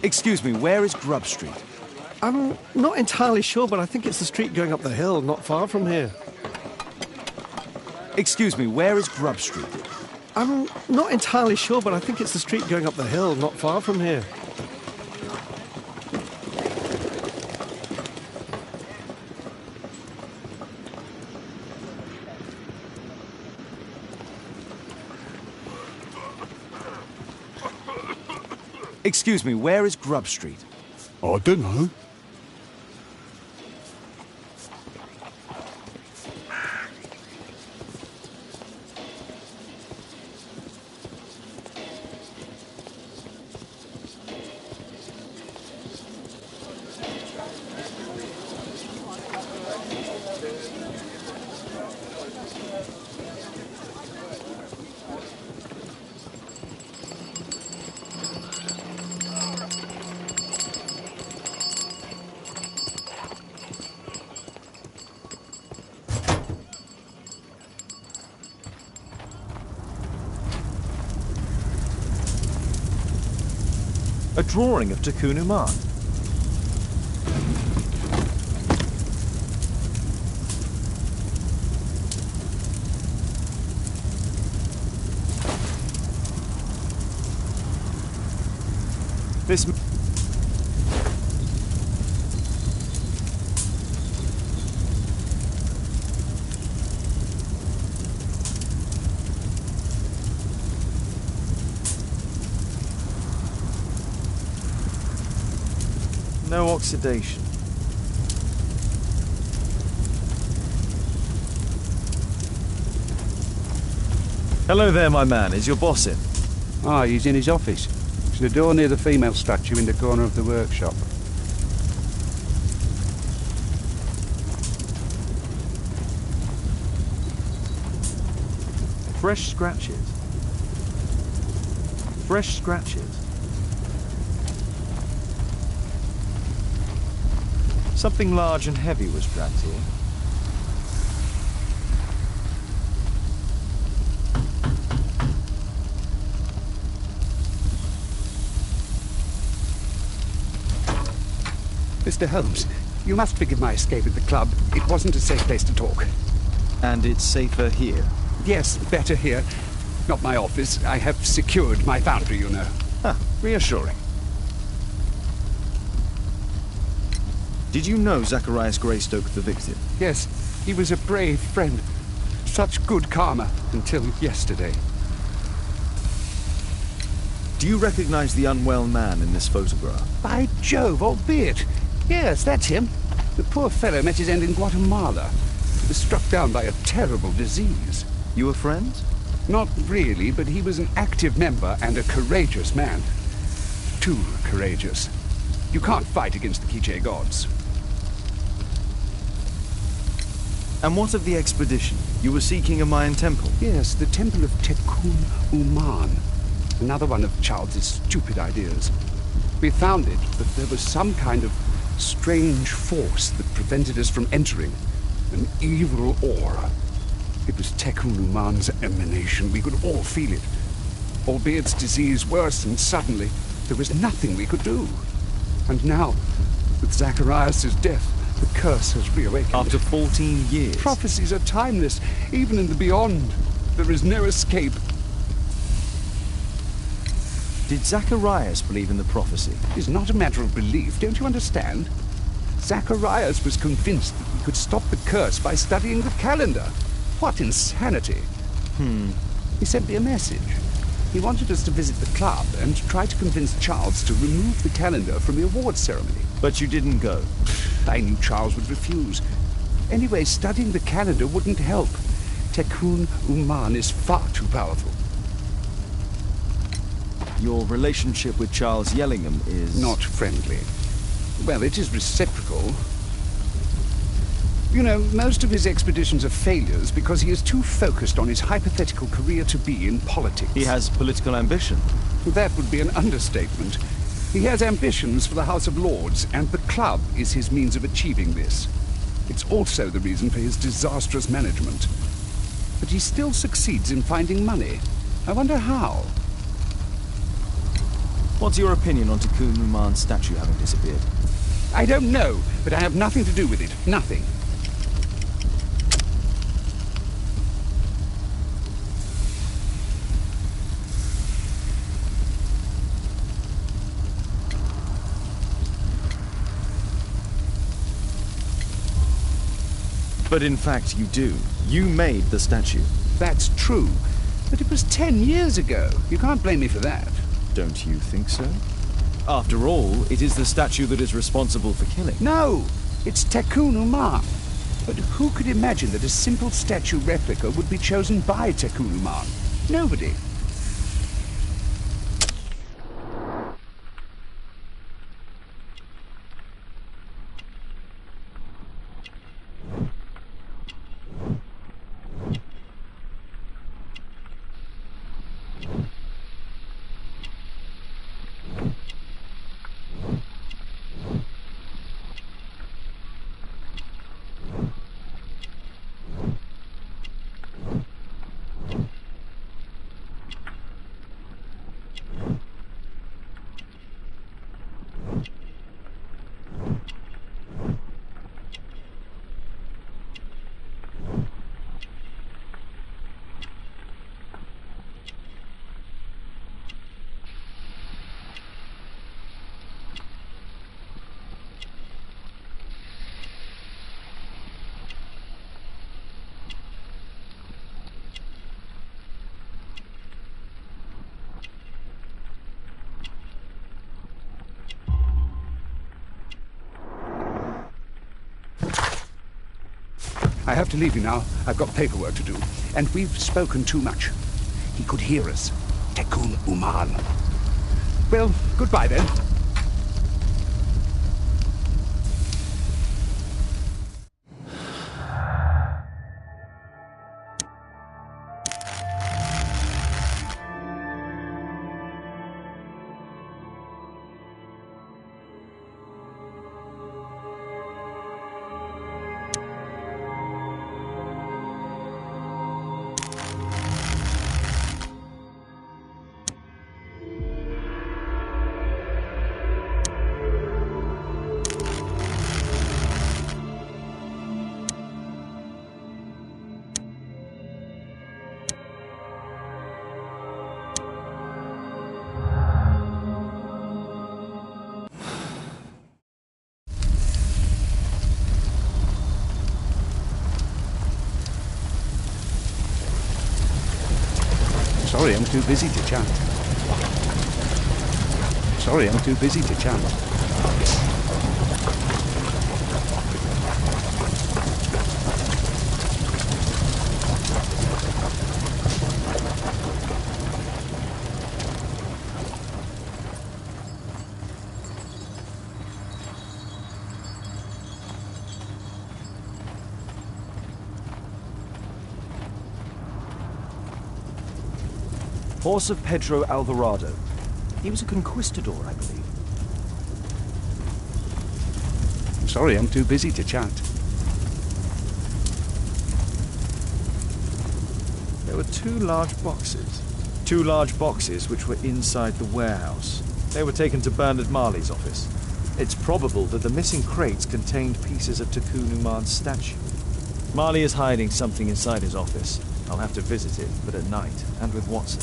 Speaker 2: Excuse me, where is Grub Street?
Speaker 8: I'm not entirely sure, but I think it's the street going up the hill, not far from here.
Speaker 2: Excuse me, where is Grub Street?
Speaker 8: I'm not entirely sure, but I think it's the street going up the hill, not far from here.
Speaker 2: Excuse me, where is Grub Street?
Speaker 6: I don't know.
Speaker 2: A drawing of Takunu Man. This... No oxidation. Hello there, my man. Is your boss in?
Speaker 6: Ah, he's in his office. It's the door near the female statue in the corner of the workshop.
Speaker 2: Fresh scratches. Fresh scratches. Something large and heavy was dragged here.
Speaker 6: Mr. Holmes, you must forgive my escape at the club. It wasn't a safe place to talk.
Speaker 2: And it's safer here?
Speaker 6: Yes, better here. not my office. I have secured my foundry, you know.
Speaker 2: Ah, reassuring. Did you know Zacharias Greystoke, the victim?
Speaker 6: Yes, he was a brave friend. Such good karma until yesterday.
Speaker 2: Do you recognize the unwell man in this photograph?
Speaker 6: By Jove, albeit. Yes, that's him. The poor fellow met his end in Guatemala. He was struck down by a terrible disease.
Speaker 2: You were friends?
Speaker 6: Not really, but he was an active member and a courageous man. Too courageous. You can't fight against the Quiche gods.
Speaker 2: And what of the expedition? You were seeking a Mayan temple?
Speaker 6: Yes, the temple of Tekun Uman. Another one of Charles's stupid ideas. We found it, but there was some kind of strange force that prevented us from entering. An evil aura. It was Tekun Uman's emanation. We could all feel it. Albeit its disease worsened suddenly, there was nothing we could do. And now, with Zacharias' death, the curse has reawakened.
Speaker 2: After 14 years?
Speaker 6: Prophecies are timeless, even in the beyond. There is no escape.
Speaker 2: Did Zacharias believe in the prophecy?
Speaker 6: It's not a matter of belief, don't you understand? Zacharias was convinced that we could stop the curse by studying the calendar. What insanity! He sent me a message. He wanted us to visit the club and try to convince Charles to remove the calendar from the awards ceremony.
Speaker 2: But you didn't go?
Speaker 6: I knew Charles would refuse. Anyway, studying the calendar wouldn't help. Tekun Uman is far too powerful.
Speaker 2: Your relationship with Charles Yellingham is...
Speaker 6: not friendly. Well, it is reciprocal. You know, most of his expeditions are failures because he is too focused on his hypothetical career to be in politics.
Speaker 2: He has political ambition.
Speaker 6: That would be an understatement. He has ambitions for the House of Lords, and the club is his means of achieving this. It's also the reason for his disastrous management. But he still succeeds in finding money. I wonder how.
Speaker 2: What's your opinion on Tekun Uman's statue having disappeared?
Speaker 6: I don't know, but I have nothing to do with it. Nothing.
Speaker 2: But in fact you do. You made the statue.
Speaker 6: That's true. But it was 10 years ago. You can't blame me for that.
Speaker 2: Don't you think so? After all, it is the statue that is responsible for killing.
Speaker 6: No! It's Tekun Uman. But who could imagine that a simple statue replica would be chosen by Tekun Uman? Nobody. I have to leave you now. I've got paperwork to do. And we've spoken too much. He could hear us. Tekun Uman. Well, goodbye then. Sorry, I'm too busy to chat. Sorry, I'm too busy to chat.
Speaker 2: Horse of Pedro Alvarado. He was a conquistador, I believe.
Speaker 6: Sorry, I'm too busy to chat.
Speaker 2: There were two large boxes. Two large boxes which were inside the warehouse. They were taken to Bernard Marley's office. It's probable that the missing crates contained pieces of Takun Uman's statue. Marley is hiding something inside his office. I'll have to visit it, but at night, and with Watson.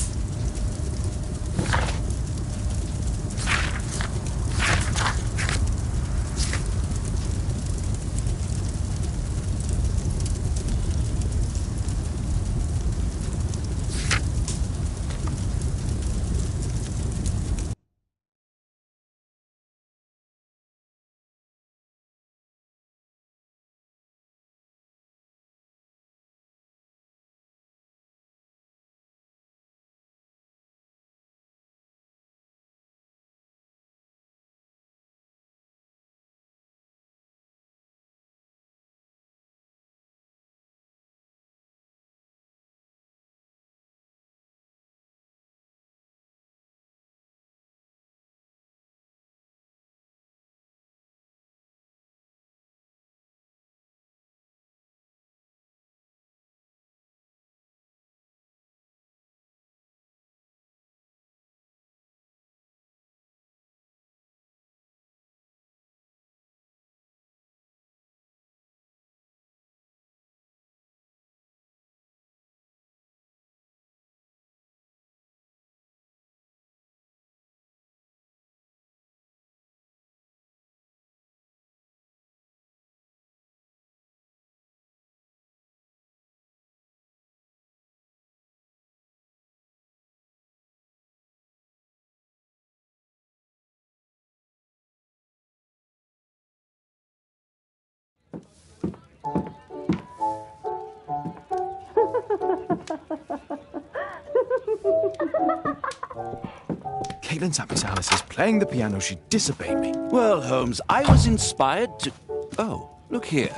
Speaker 2: Caitlin's up, Miss Alice is playing the piano. She disobeyed me.
Speaker 1: Well, Holmes, I was inspired to... Oh, look here.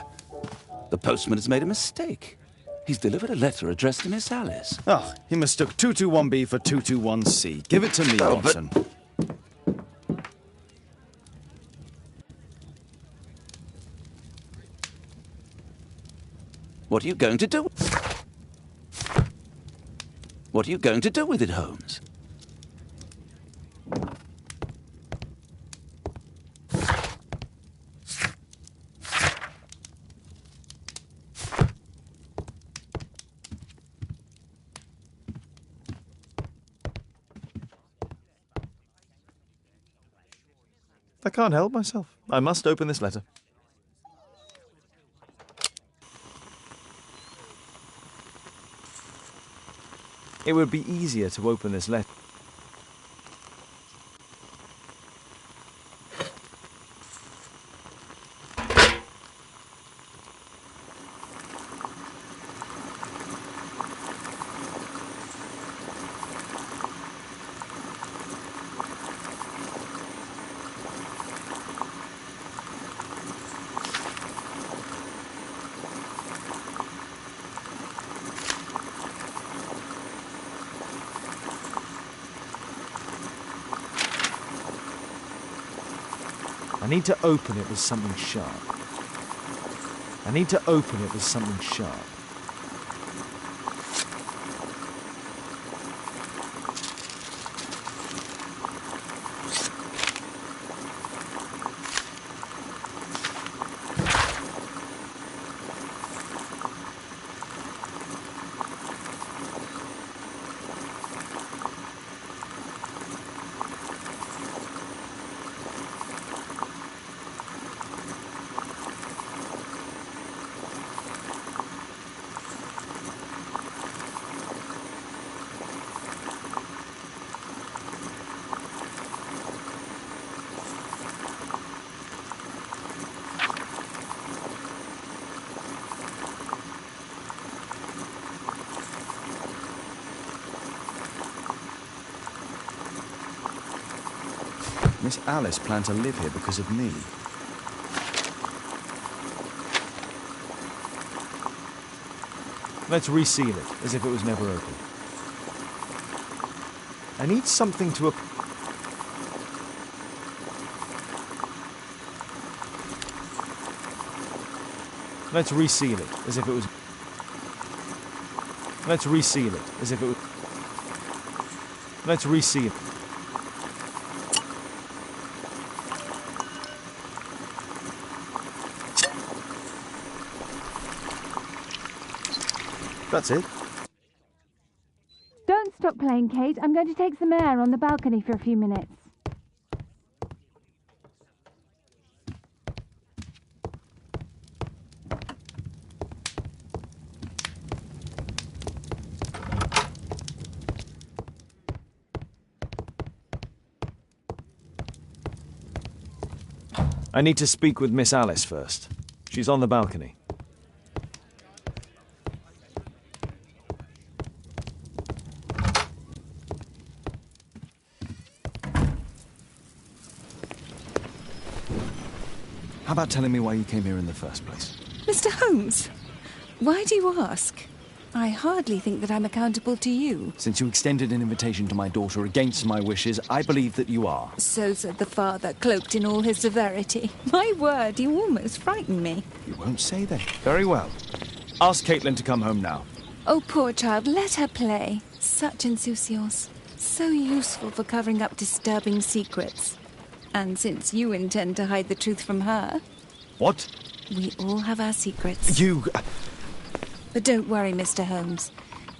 Speaker 1: The postman has made a mistake. He's delivered a letter addressed to Miss Alice.
Speaker 2: Oh, he mistook 221B for 221C. Give it to me, Watson.
Speaker 1: What are you going to do? What are you going to do with it, Holmes?
Speaker 2: I can't help myself. I must open this letter. It would be easier to open this letter. I need to open it with something sharp. I need to open it with something sharp. Miss Alice planned to live here because of me. Let's reseal it, as if it was never open. I need something to... Let's reseal it, as if it was... Let's reseal it, as if it was... Let's reseal it. That's it.
Speaker 5: Don't stop playing, Kate. I'm going to take some air on the balcony for a few minutes.
Speaker 2: I need to speak with Miss Alice first. She's on the balcony. How about telling me why you came here in the first place?
Speaker 5: Mr. Holmes, why do you ask? I hardly think that I'm accountable to you.
Speaker 3: Since you extended an invitation to my daughter against my wishes, I believe that you are.
Speaker 5: So said the father, cloaked in all his severity. My word, you almost frightened me.
Speaker 3: You won't say that.
Speaker 2: Very well. Ask Caitlin to come home now.
Speaker 5: Oh, poor child, let her play. Such insouciance. So useful for covering up disturbing secrets. And since you intend to hide the truth from her...
Speaker 2: What?
Speaker 5: We all have our secrets.
Speaker 2: You...
Speaker 5: But don't worry, Mr. Holmes.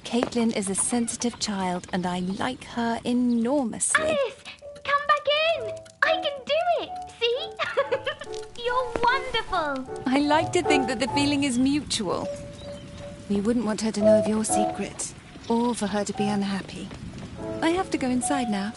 Speaker 5: Caitlin is a sensitive child, and I like her enormously.
Speaker 4: Alice, come back in. I can do it. See? You're wonderful.
Speaker 5: I like to think that the feeling is mutual. We wouldn't want her to know of your secret, or for her to be unhappy. I have to go inside now.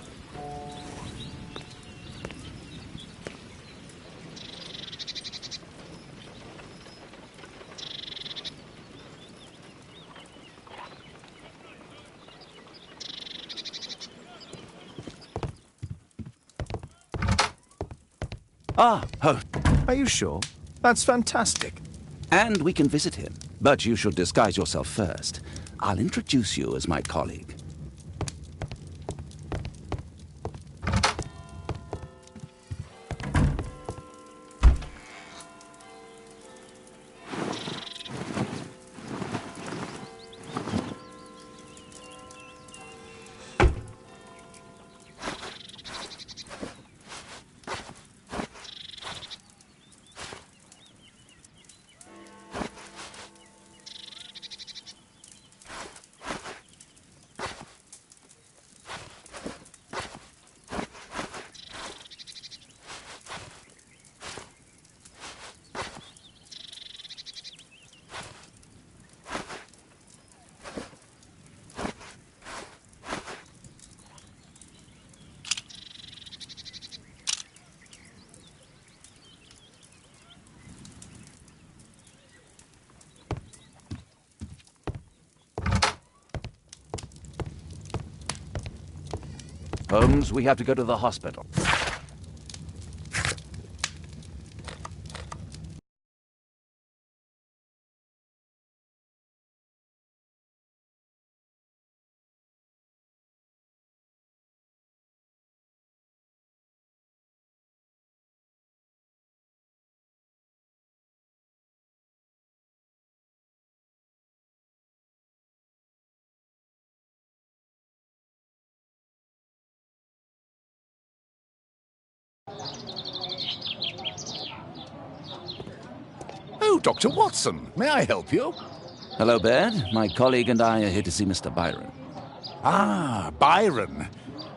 Speaker 1: Ah, oh.
Speaker 2: Are you sure? That's fantastic.
Speaker 1: And we can visit him. But you should disguise yourself first. I'll introduce you as my colleague. Holmes, we have to go to the hospital.
Speaker 12: Oh, Dr. Watson, may I help you?
Speaker 1: Hello, Baird. My colleague and I are here to see Mr. Byron.
Speaker 12: Ah, Byron.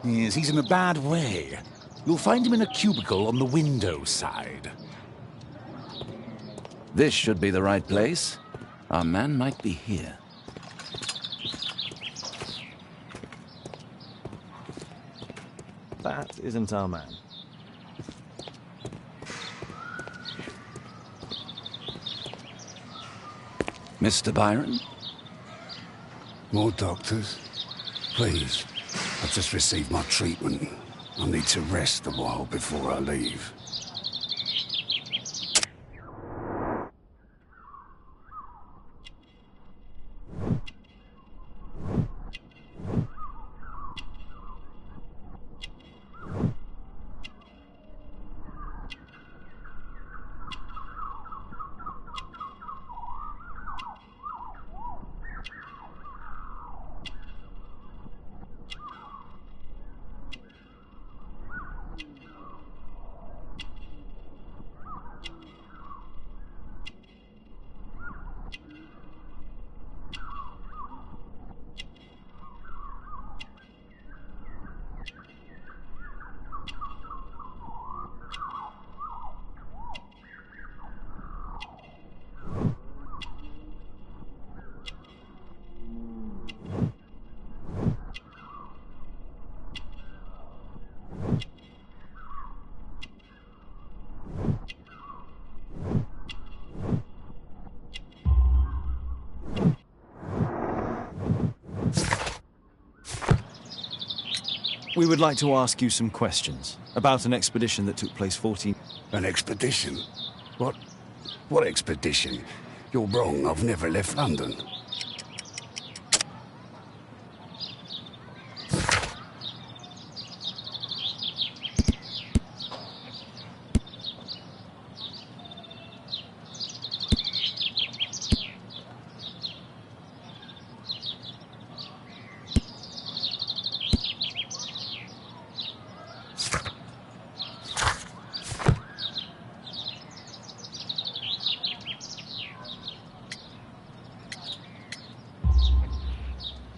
Speaker 12: Yes, he's in a bad way. You'll find him in a cubicle on the window side.
Speaker 1: This should be the right place. Our man might be here.
Speaker 2: That isn't our man.
Speaker 1: Mr. Byron?
Speaker 6: More doctors? Please. I've just received my treatment. I need to rest a while before I leave.
Speaker 2: We would like to ask you some questions about an expedition that took place 14...
Speaker 6: An expedition? What expedition? You're wrong, I've never left London.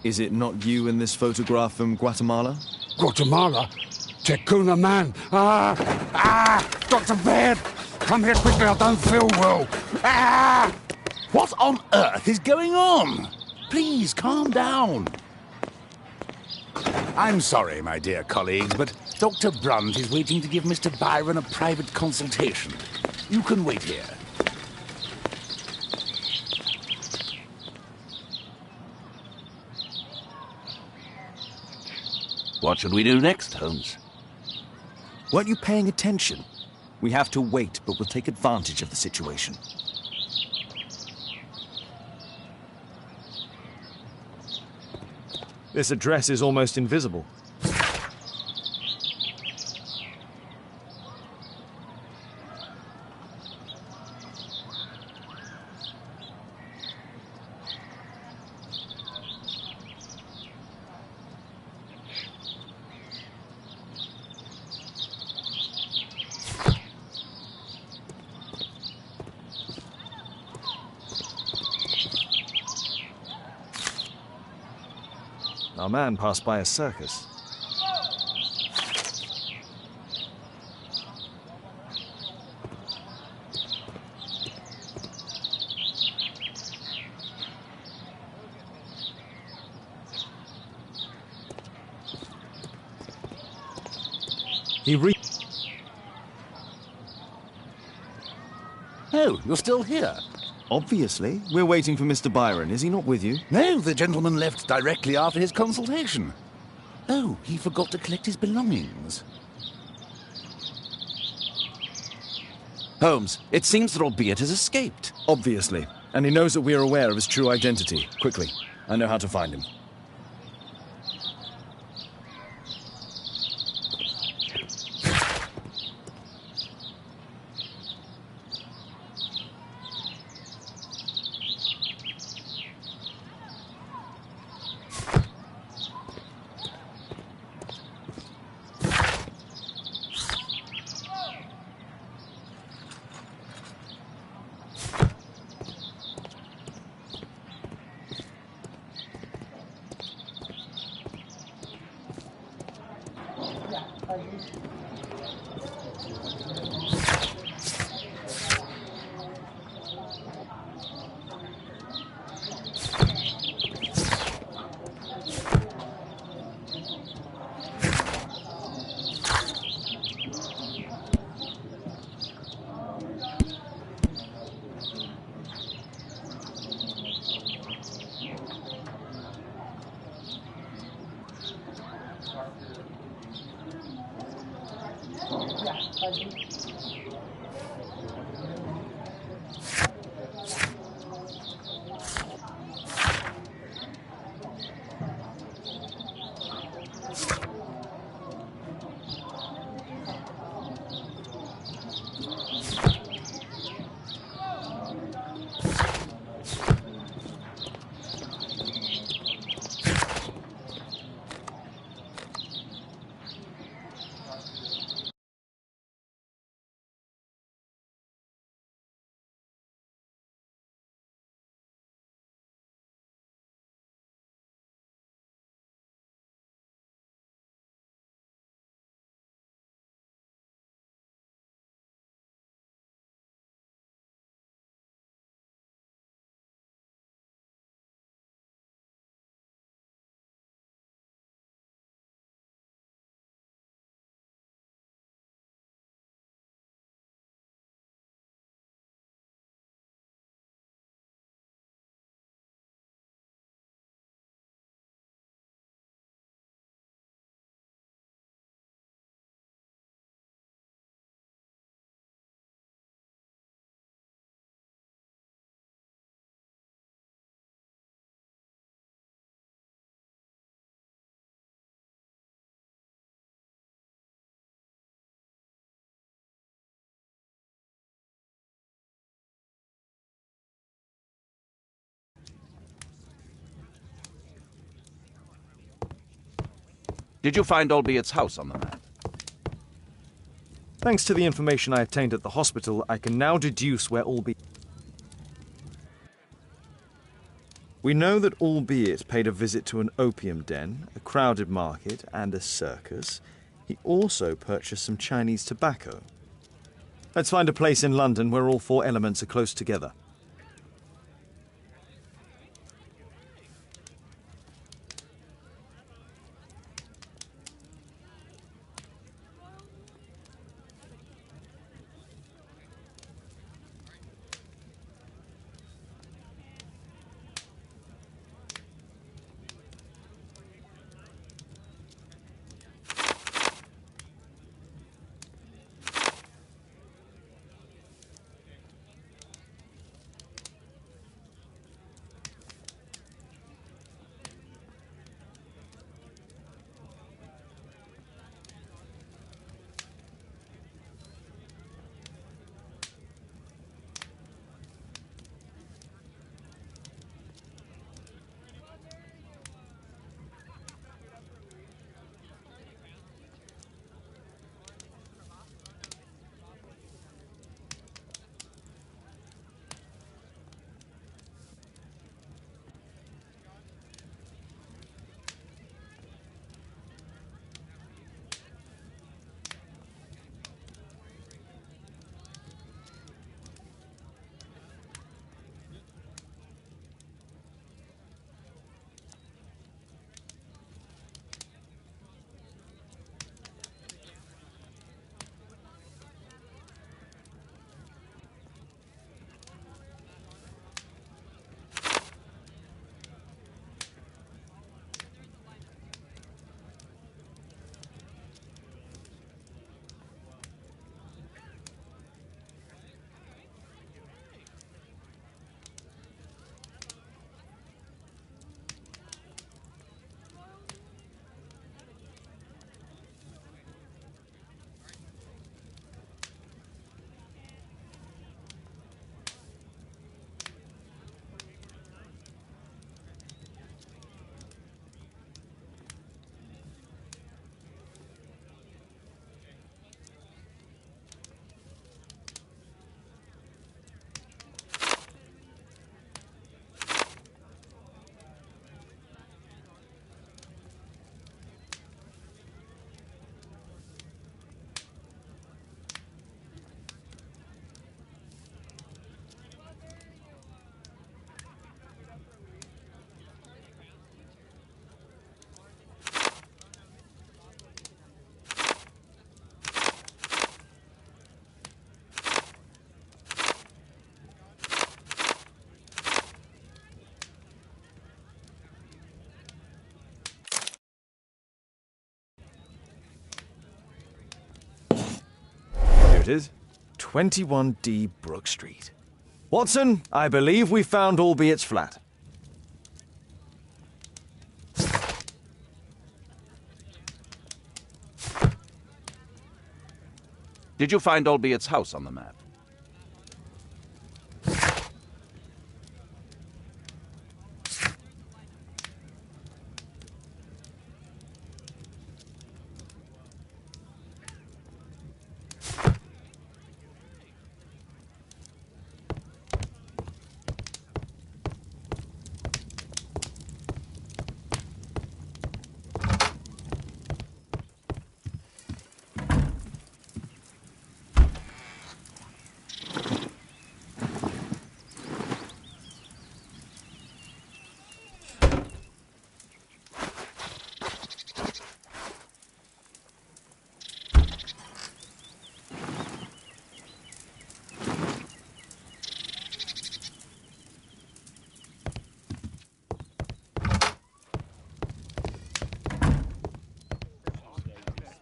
Speaker 2: Is it not you in this photograph from Guatemala?
Speaker 6: Guatemala? Tecuna man! Dr. Baird! Come here quickly, I don't feel well!
Speaker 12: What on earth is going on? Please, calm down. I'm sorry, my dear colleagues, but Dr. Brunt is waiting to give Mr. Byron a private consultation. You can wait here.
Speaker 11: What should we do next, Holmes?
Speaker 2: Weren't you paying attention? We have to wait, but we'll take advantage of the situation. This address is almost invisible. Our man passed by a circus.
Speaker 12: Oh, you're still here?
Speaker 2: Obviously. We're waiting for Mr. Byron. Is he not with you?
Speaker 12: No, the gentleman left directly after his consultation. Oh, he forgot to collect his belongings.
Speaker 1: Holmes, it seems that Albeit has escaped.
Speaker 2: Obviously. And he knows that we are aware of his true identity. Quickly. I know how to find him.
Speaker 1: Did you find Albiet's house on the map?
Speaker 2: Thanks to the information I obtained at the hospital, I can now deduce where Albiet... We know that Albiet paid a visit to an opium den, a crowded market, and a circus. He also purchased some Chinese tobacco. Let's find a place in London where all four elements are close together. noted. 21D Brook Street. Watson, I believe we found Albeit flat.
Speaker 1: Did you find Albiet's house on the map?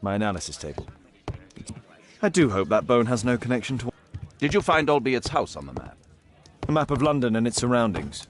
Speaker 2: My analysis table. I do hope that bone has no connection to...
Speaker 1: Did you find Albiet's house on the map?
Speaker 2: A map of London and its surroundings.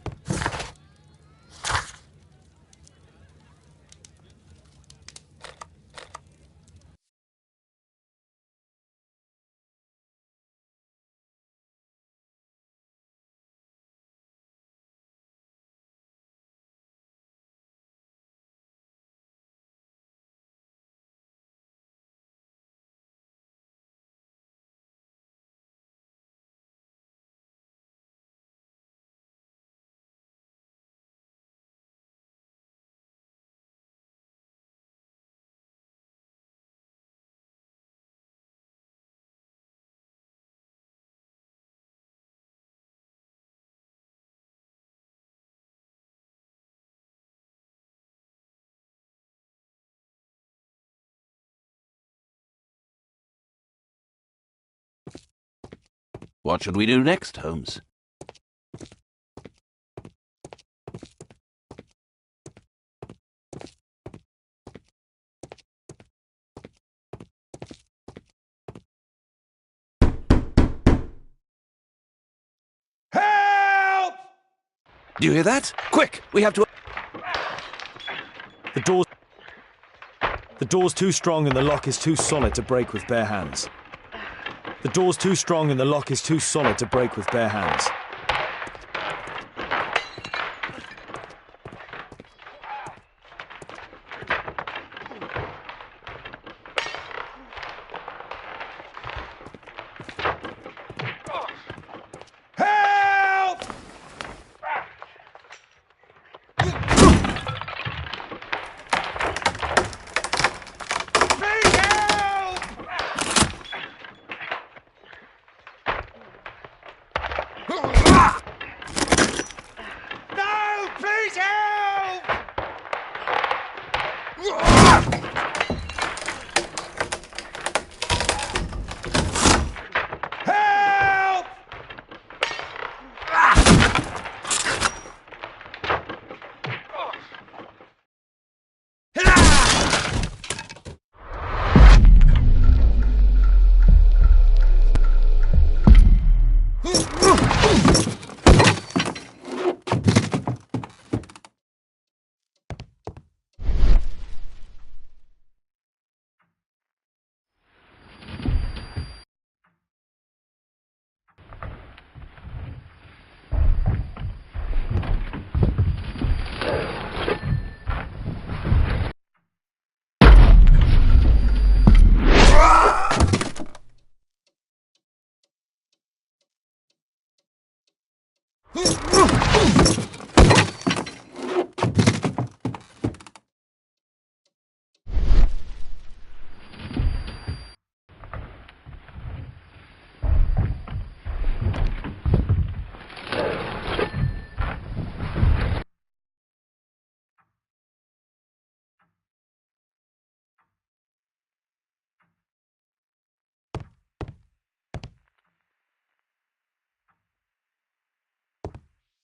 Speaker 11: What should we do next, Holmes?
Speaker 2: Help!
Speaker 1: Do you hear that? Quick! We have to...
Speaker 2: The door's too strong and the lock is too solid to break with bare hands. The door's too strong and the lock is too solid to break with bare hands.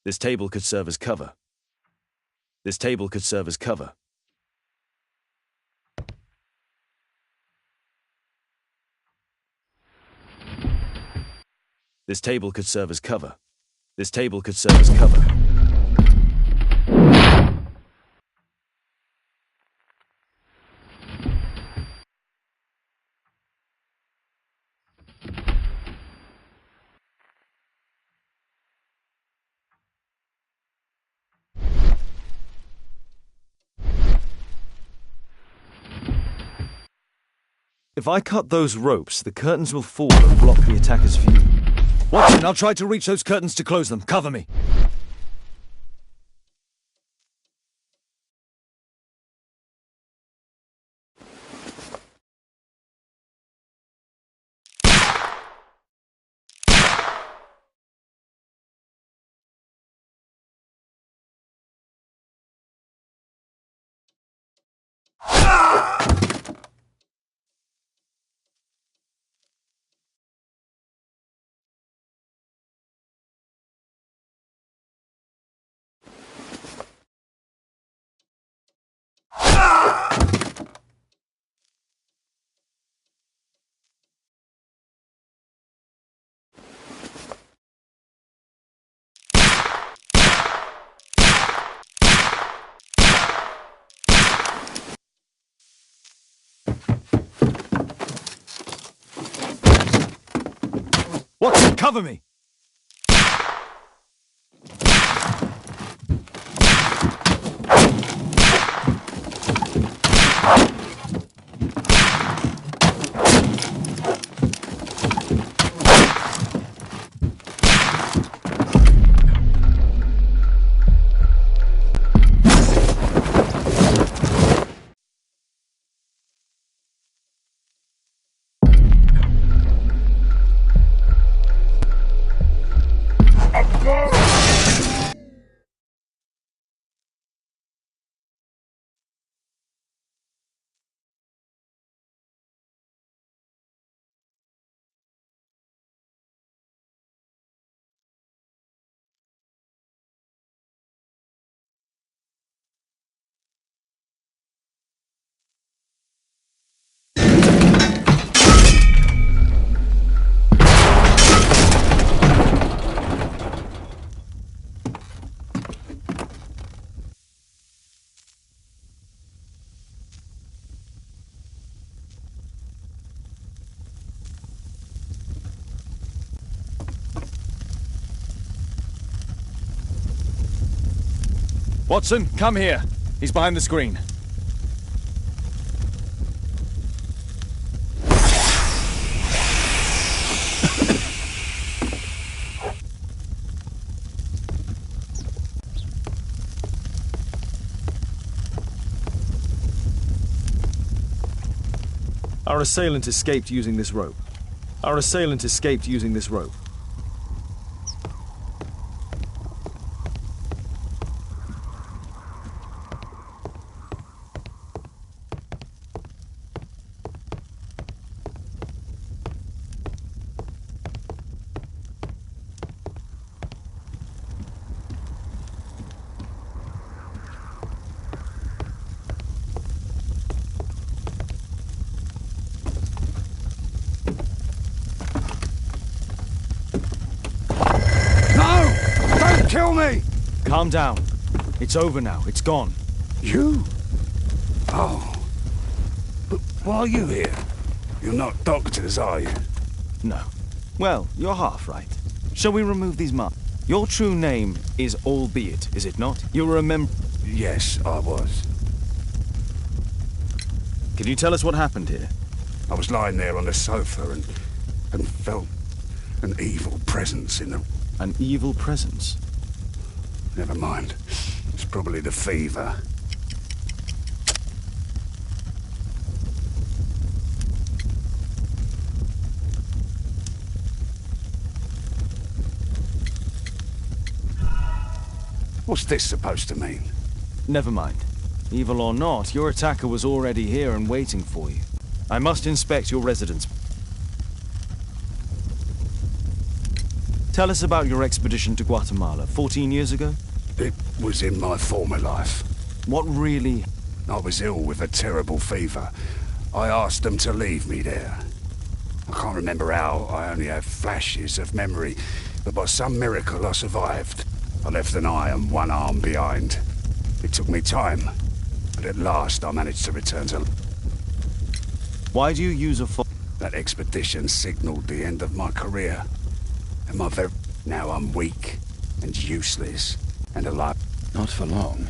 Speaker 2: This table could serve as cover. This table could serve as cover. This table could serve as cover. This table could serve as cover. If I cut those ropes, the curtains will fall and block the attacker's view. Watson, I'll try to reach those curtains to close them. Cover me. Watson, cover me! Watson, come here. He's behind the screen. Our assailant escaped using this rope. Our assailant escaped using this rope.
Speaker 6: Kill me!
Speaker 2: Calm down. It's over now. It's gone.
Speaker 6: You? Oh. But why are you here? You're not doctors, are you?
Speaker 2: No. Well, you're half right. Shall we remove these marks? Your true name is Albeit, is it not? You remember...
Speaker 6: Yes, I was.
Speaker 2: Can you tell us what happened here?
Speaker 6: I was lying there on the sofa and felt an evil presence in the...
Speaker 2: An evil presence?
Speaker 6: Never mind. It's probably the fever. What's this supposed to mean?
Speaker 2: Never mind. Evil or not, your attacker was already here and waiting for you. I must inspect your residence. Tell us about your expedition to Guatemala 14 years ago?
Speaker 6: It was in my former life.
Speaker 2: What really...
Speaker 6: I was ill with a terrible fever. I asked them to leave me there. I can't remember how, I only have flashes of memory, but by some miracle I survived. I left an eye and one arm behind. It took me time, but at last I managed to return to...
Speaker 2: Why do you use a
Speaker 6: That expedition signaled the end of my career. And now I'm weak and useless and alive.
Speaker 1: Not for long.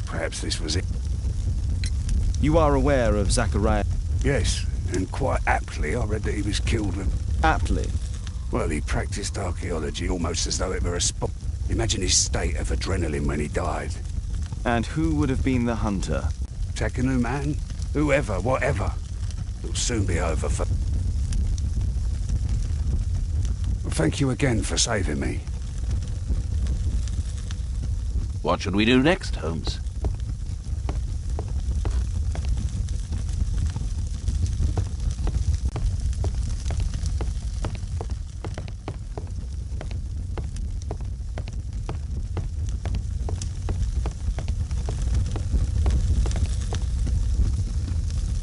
Speaker 6: Perhaps this was it.
Speaker 2: You are aware of Zachariah?
Speaker 6: Yes, and quite aptly I read that he was killed with...
Speaker 2: Aptly?
Speaker 6: Well, he practiced archaeology almost as though it were a sport. Imagine his state of adrenaline when he died.
Speaker 2: And who would have been the hunter?
Speaker 6: Takanu man? Whoever, whatever. It'll soon be over for... Well, thank you again for saving me.
Speaker 11: What should we do next, Holmes?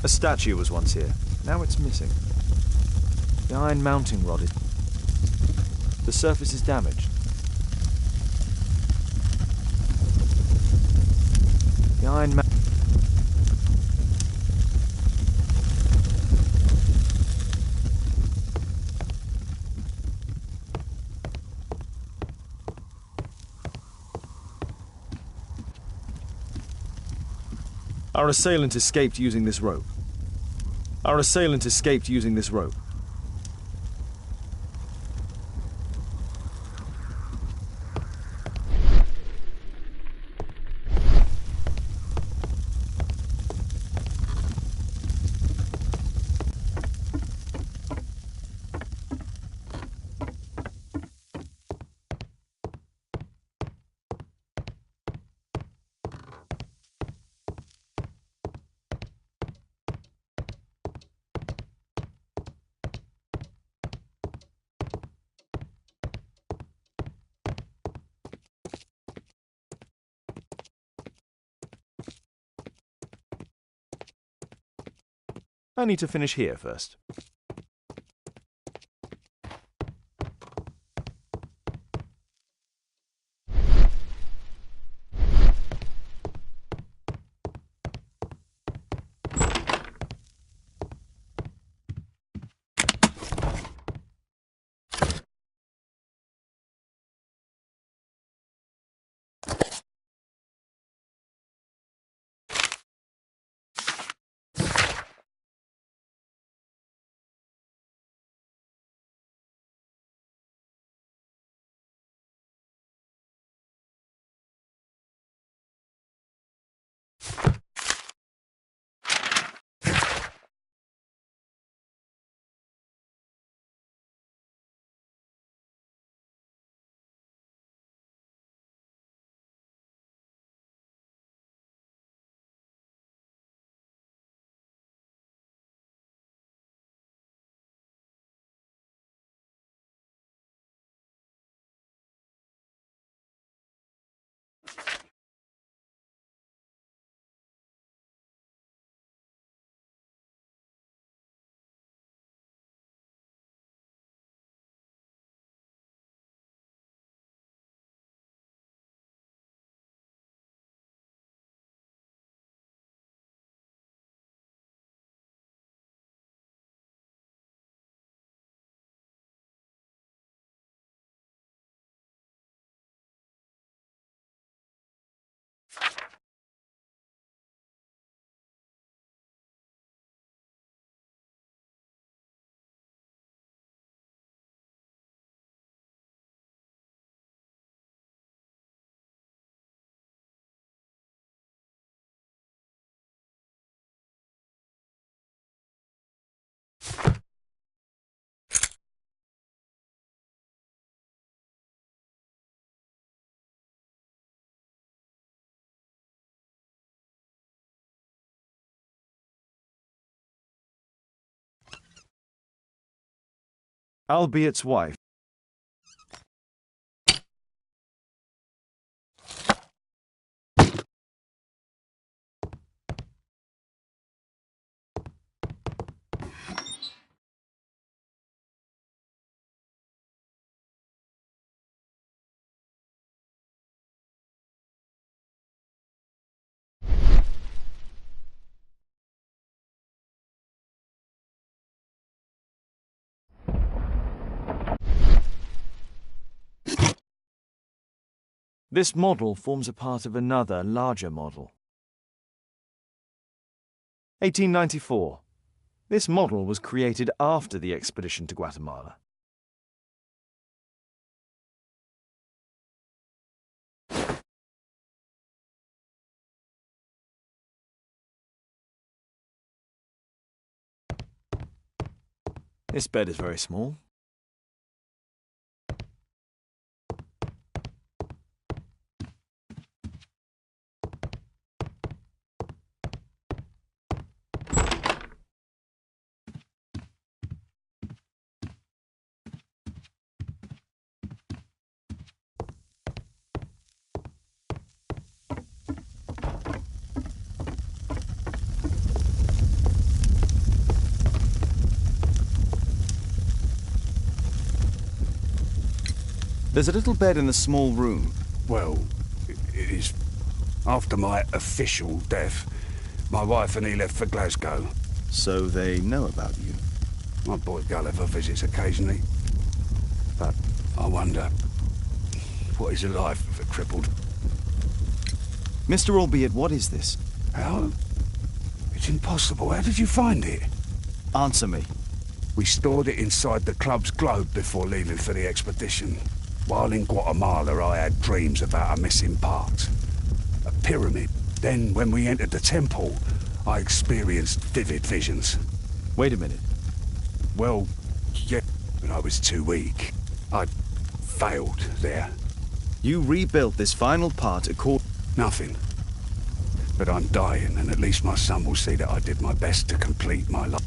Speaker 2: A statue was once here. Now it's missing. The iron mounting rod is... The surface is damaged. The iron Our assailant escaped using this rope. Our assailant escaped using this rope. I need to finish here first. Albiet's wife. This model forms a part of another, larger model. 1894. This model was created after the expedition to Guatemala. This bed is very small.
Speaker 3: There's a little bed in the small room.
Speaker 6: Well, it is... After my official death, my wife and he left for Glasgow.
Speaker 3: So they know about you?
Speaker 6: My boy Gulliver visits occasionally. But I wonder, what is the life of a crippled...
Speaker 3: Mr. Albeit, what is this?
Speaker 6: How? It's impossible. How did you find it?
Speaker 3: Answer me.
Speaker 6: We stored it inside the club's globe before leaving for the expedition. While in Guatemala, I had dreams about a missing part. A pyramid. Then, when we entered the temple, I experienced vivid visions.
Speaker 3: Wait a minute.
Speaker 6: Well, yeah, but I was too weak. I'd failed there.
Speaker 3: You rebuilt this final part according...
Speaker 6: Nothing. But I'm dying, and at least my son will see that I did my best to complete my life.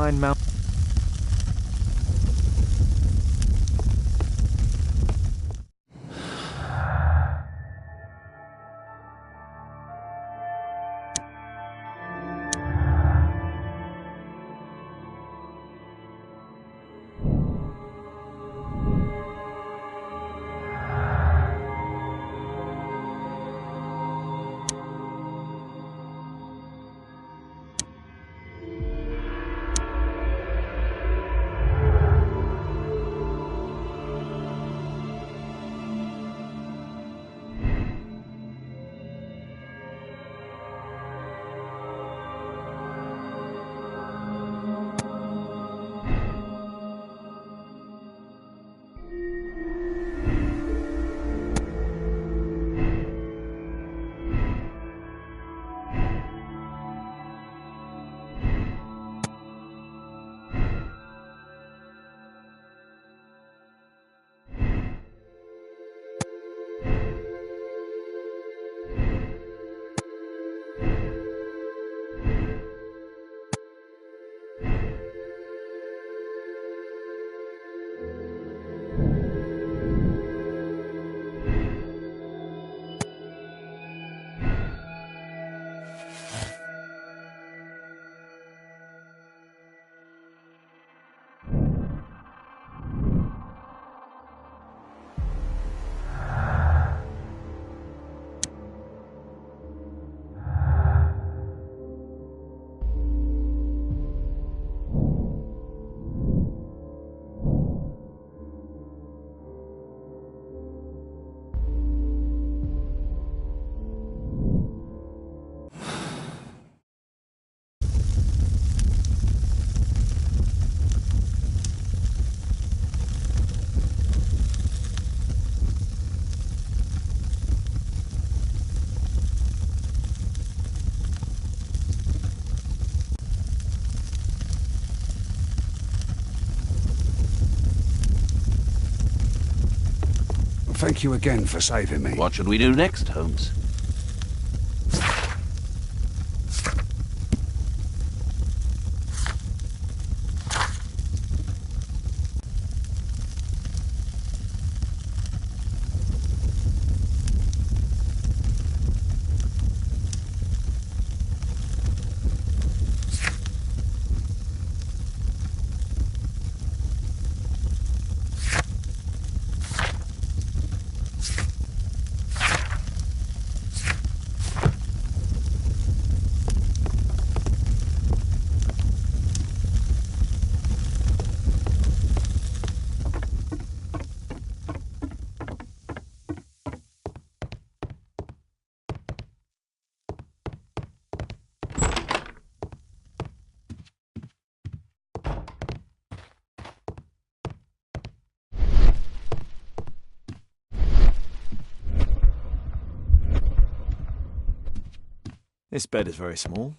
Speaker 2: Iron Mountain.
Speaker 6: Thank you again for saving me.
Speaker 11: What should we do next, Holmes?
Speaker 2: This bed is very small.